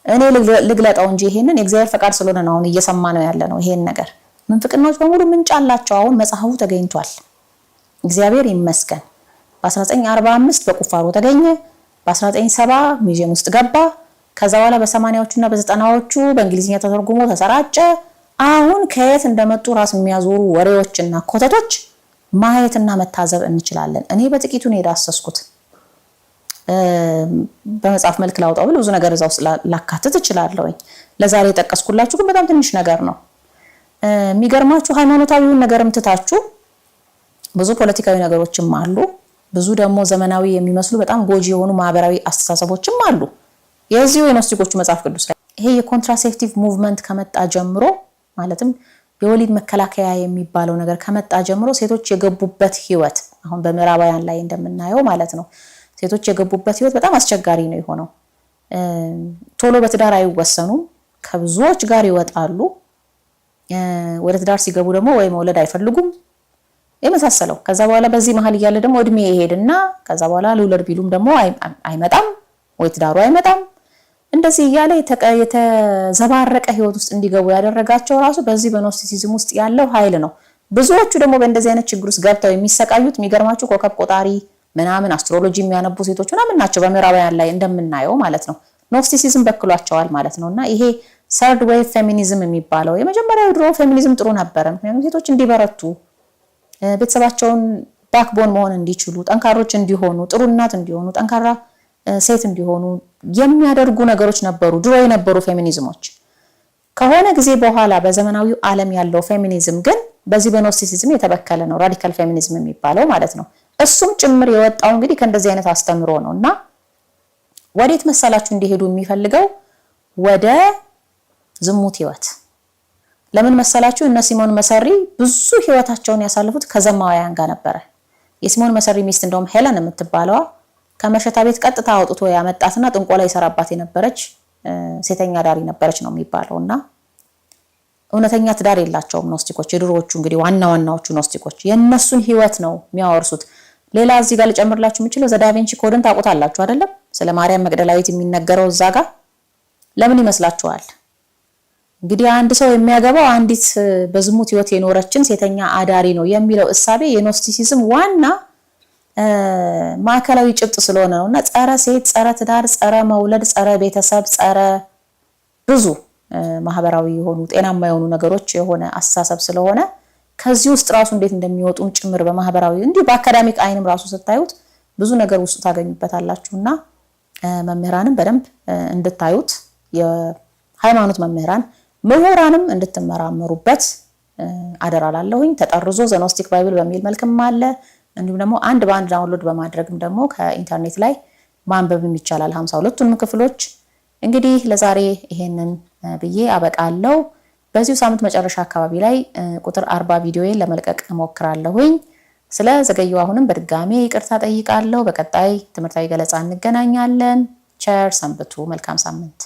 እኔ ልግለጠው እንጂ ይሄንን የእግዚአብሔር ፈቃድ ስለሆነ ነው አሁን እየሰማ ነው ያለ ነው። ይሄን ነገር ምንፍቅናዎች በሙሉ ምንጭ አላቸው። አሁን መጽሐፉ ተገኝቷል። እግዚአብሔር ይመስገን። በ1945 በቁፋሮ ተገኘ። በ1970 ሙዚየም ውስጥ ገባ። ከዛ በኋላ በ80ዎቹና በ90ዎቹ በእንግሊዝኛ ተተርጉሞ ተሰራጨ። አሁን ከየት እንደመጡ ራስ የሚያዞሩ ወሬዎችና ኮተቶች ማየትና መታዘብ እንችላለን። እኔ በጥቂቱ ነው የዳሰስኩት። በመጽሐፍ መልክ ላውጣው ብል ብዙ ነገር እዛው ላካትት እችላለሁ። ለዛሬ የጠቀስኩላችሁ ግን በጣም ትንሽ ነገር ነው። የሚገርማችሁ ሃይማኖታዊውን ነገርም ትታችሁ ብዙ ፖለቲካዊ ነገሮችም አሉ። ብዙ ደግሞ ዘመናዊ የሚመስሉ በጣም ጎጂ የሆኑ ማህበራዊ አስተሳሰቦችም አሉ። የዚሁ የኖስቲኮቹ መጽሐፍ ቅዱስ ላይ ይሄ የኮንትራሴፕቲቭ ሙቭመንት ከመጣ ጀምሮ ማለትም የወሊድ መከላከያ የሚባለው ነገር ከመጣ ጀምሮ ሴቶች የገቡበት ህይወት አሁን በምዕራባውያን ላይ እንደምናየው ማለት ነው። ሴቶች የገቡበት ህይወት በጣም አስቸጋሪ ነው የሆነው። ቶሎ በትዳር አይወሰኑም፣ ከብዙዎች ጋር ይወጣሉ። ወደ ትዳር ሲገቡ ደግሞ ወይ መውለድ አይፈልጉም የመሳሰለው። ከዛ በኋላ በዚህ መሀል እያለ ደግሞ እድሜ ይሄድና ከዛ በኋላ ልውለድ ቢሉም ደግሞ አይመጣም ወይ ትዳሩ አይመጣም። እንደዚህ እያለ የተዘባረቀ ህይወት ውስጥ እንዲገቡ ያደረጋቸው ራሱ በዚህ በኖስቲሲዝም ውስጥ ያለው ኃይል ነው። ብዙዎቹ ደግሞ በእንደዚህ አይነት ችግር ውስጥ ገብተው የሚሰቃዩት የሚገርማችሁ ኮከብ ቆጣሪ ምናምን አስትሮሎጂ የሚያነቡ ሴቶች ምናምን ናቸው፣ በምዕራባውያን ላይ እንደምናየው ማለት ነው። ኖስቲሲዝም በክሏቸዋል ማለት ነውና ይሄ ሰርድ ዌቭ ፌሚኒዝም የሚባለው የመጀመሪያው ድሮ ፌሚኒዝም ጥሩ ነበረ። ምክንያቱም ሴቶች እንዲበረቱ፣ ቤተሰባቸውን ባክቦን መሆን እንዲችሉ፣ ጠንካሮች እንዲሆኑ፣ ጥሩ እናት እንዲሆኑ፣ ጠንካራ ሴት እንዲሆኑ የሚያደርጉ ነገሮች ነበሩ ድሮ የነበሩ ፌሚኒዝሞች። ከሆነ ጊዜ በኋላ በዘመናዊው ዓለም ያለው ፌሚኒዝም ግን በዚህ በኖስቲሲዝም የተበከለ ነው፣ ራዲካል ፌሚኒዝም የሚባለው ማለት ነው። እሱም ጭምር የወጣው እንግዲህ ከእንደዚህ አይነት አስተምሮ ነውና ወዴት መሰላችሁ እንዲሄዱ የሚፈልገው ወደ ዝሙት ህይወት። ለምን መሰላችሁ? እነ ሲሞን መሰሪ ብዙ ህይወታቸውን ያሳለፉት ከዘማውያን ጋር ነበረ። የሲሞን መሰሪ ሚስት እንደውም ሄለን የምትባለዋ ከመሸታ ቤት ቀጥታ አውጥቶ ያመጣትና ጥንቆላ ይሰራባት የነበረች ሴተኛ ዳሪ ነበረች ነው የሚባለውና እውነተኛ ትዳር የላቸውም ኖስቲኮች። የድሮዎቹ እንግዲህ ዋናዎቹ ኖስቲኮች የነሱን ህይወት ነው የሚያወርሱት። ሌላ እዚህ ጋር ልጨምርላችሁ የምችለው ዘዳቪንቺ ኮድን ታውቁታላችሁ አይደለም? ስለ ማርያም መግደላዊት የሚነገረው እዛ ጋር ለምን ይመስላችኋል? እንግዲህ አንድ ሰው የሚያገባው አንዲት በዝሙት ህይወት የኖረችን ሴተኛ አዳሪ ነው የሚለው እሳቤ የኖስቲሲዝም ዋና ማዕከላዊ ጭብጥ ስለሆነ ነውና ጸረ ሴት፣ ጸረ ትዳር፣ ጸረ መውለድ፣ ጸረ ቤተሰብ፣ ጸረ ብዙ ማህበራዊ የሆኑ ጤናማ የሆኑ ነገሮች የሆነ አስተሳሰብ ስለሆነ ከዚህ ውስጥ ራሱ እንዴት እንደሚወጡም ጭምር በማህበራዊ እንዲህ በአካዳሚክ አይንም ራሱ ስታዩት ብዙ ነገር ውስጥ ታገኙበታላችሁና መምህራንም በደንብ እንድታዩት የሃይማኖት መምህራን ምሁራንም እንድትመራመሩበት አደራላለሁኝ። ተጠርዞ ዘኖስቲክ ባይብል በሚል መልክም አለ። እንዲሁም ደግሞ አንድ በአንድ ዳውንሎድ በማድረግም ደግሞ ከኢንተርኔት ላይ ማንበብም ይቻላል 52ቱንም ክፍሎች። እንግዲህ ለዛሬ ይሄንን ብዬ አበቃለሁ። በዚሁ ሳምንት መጨረሻ አካባቢ ላይ ቁጥር 40 ቪዲዮዬን ለመልቀቅ እሞክራለሁኝ። ስለ ዘገየው አሁንም በድጋሚ ይቅርታ ጠይቃለሁ። በቀጣይ ትምህርታዊ ገለጻ እንገናኛለን። ቸር ሰንብቱ። መልካም ሳምንት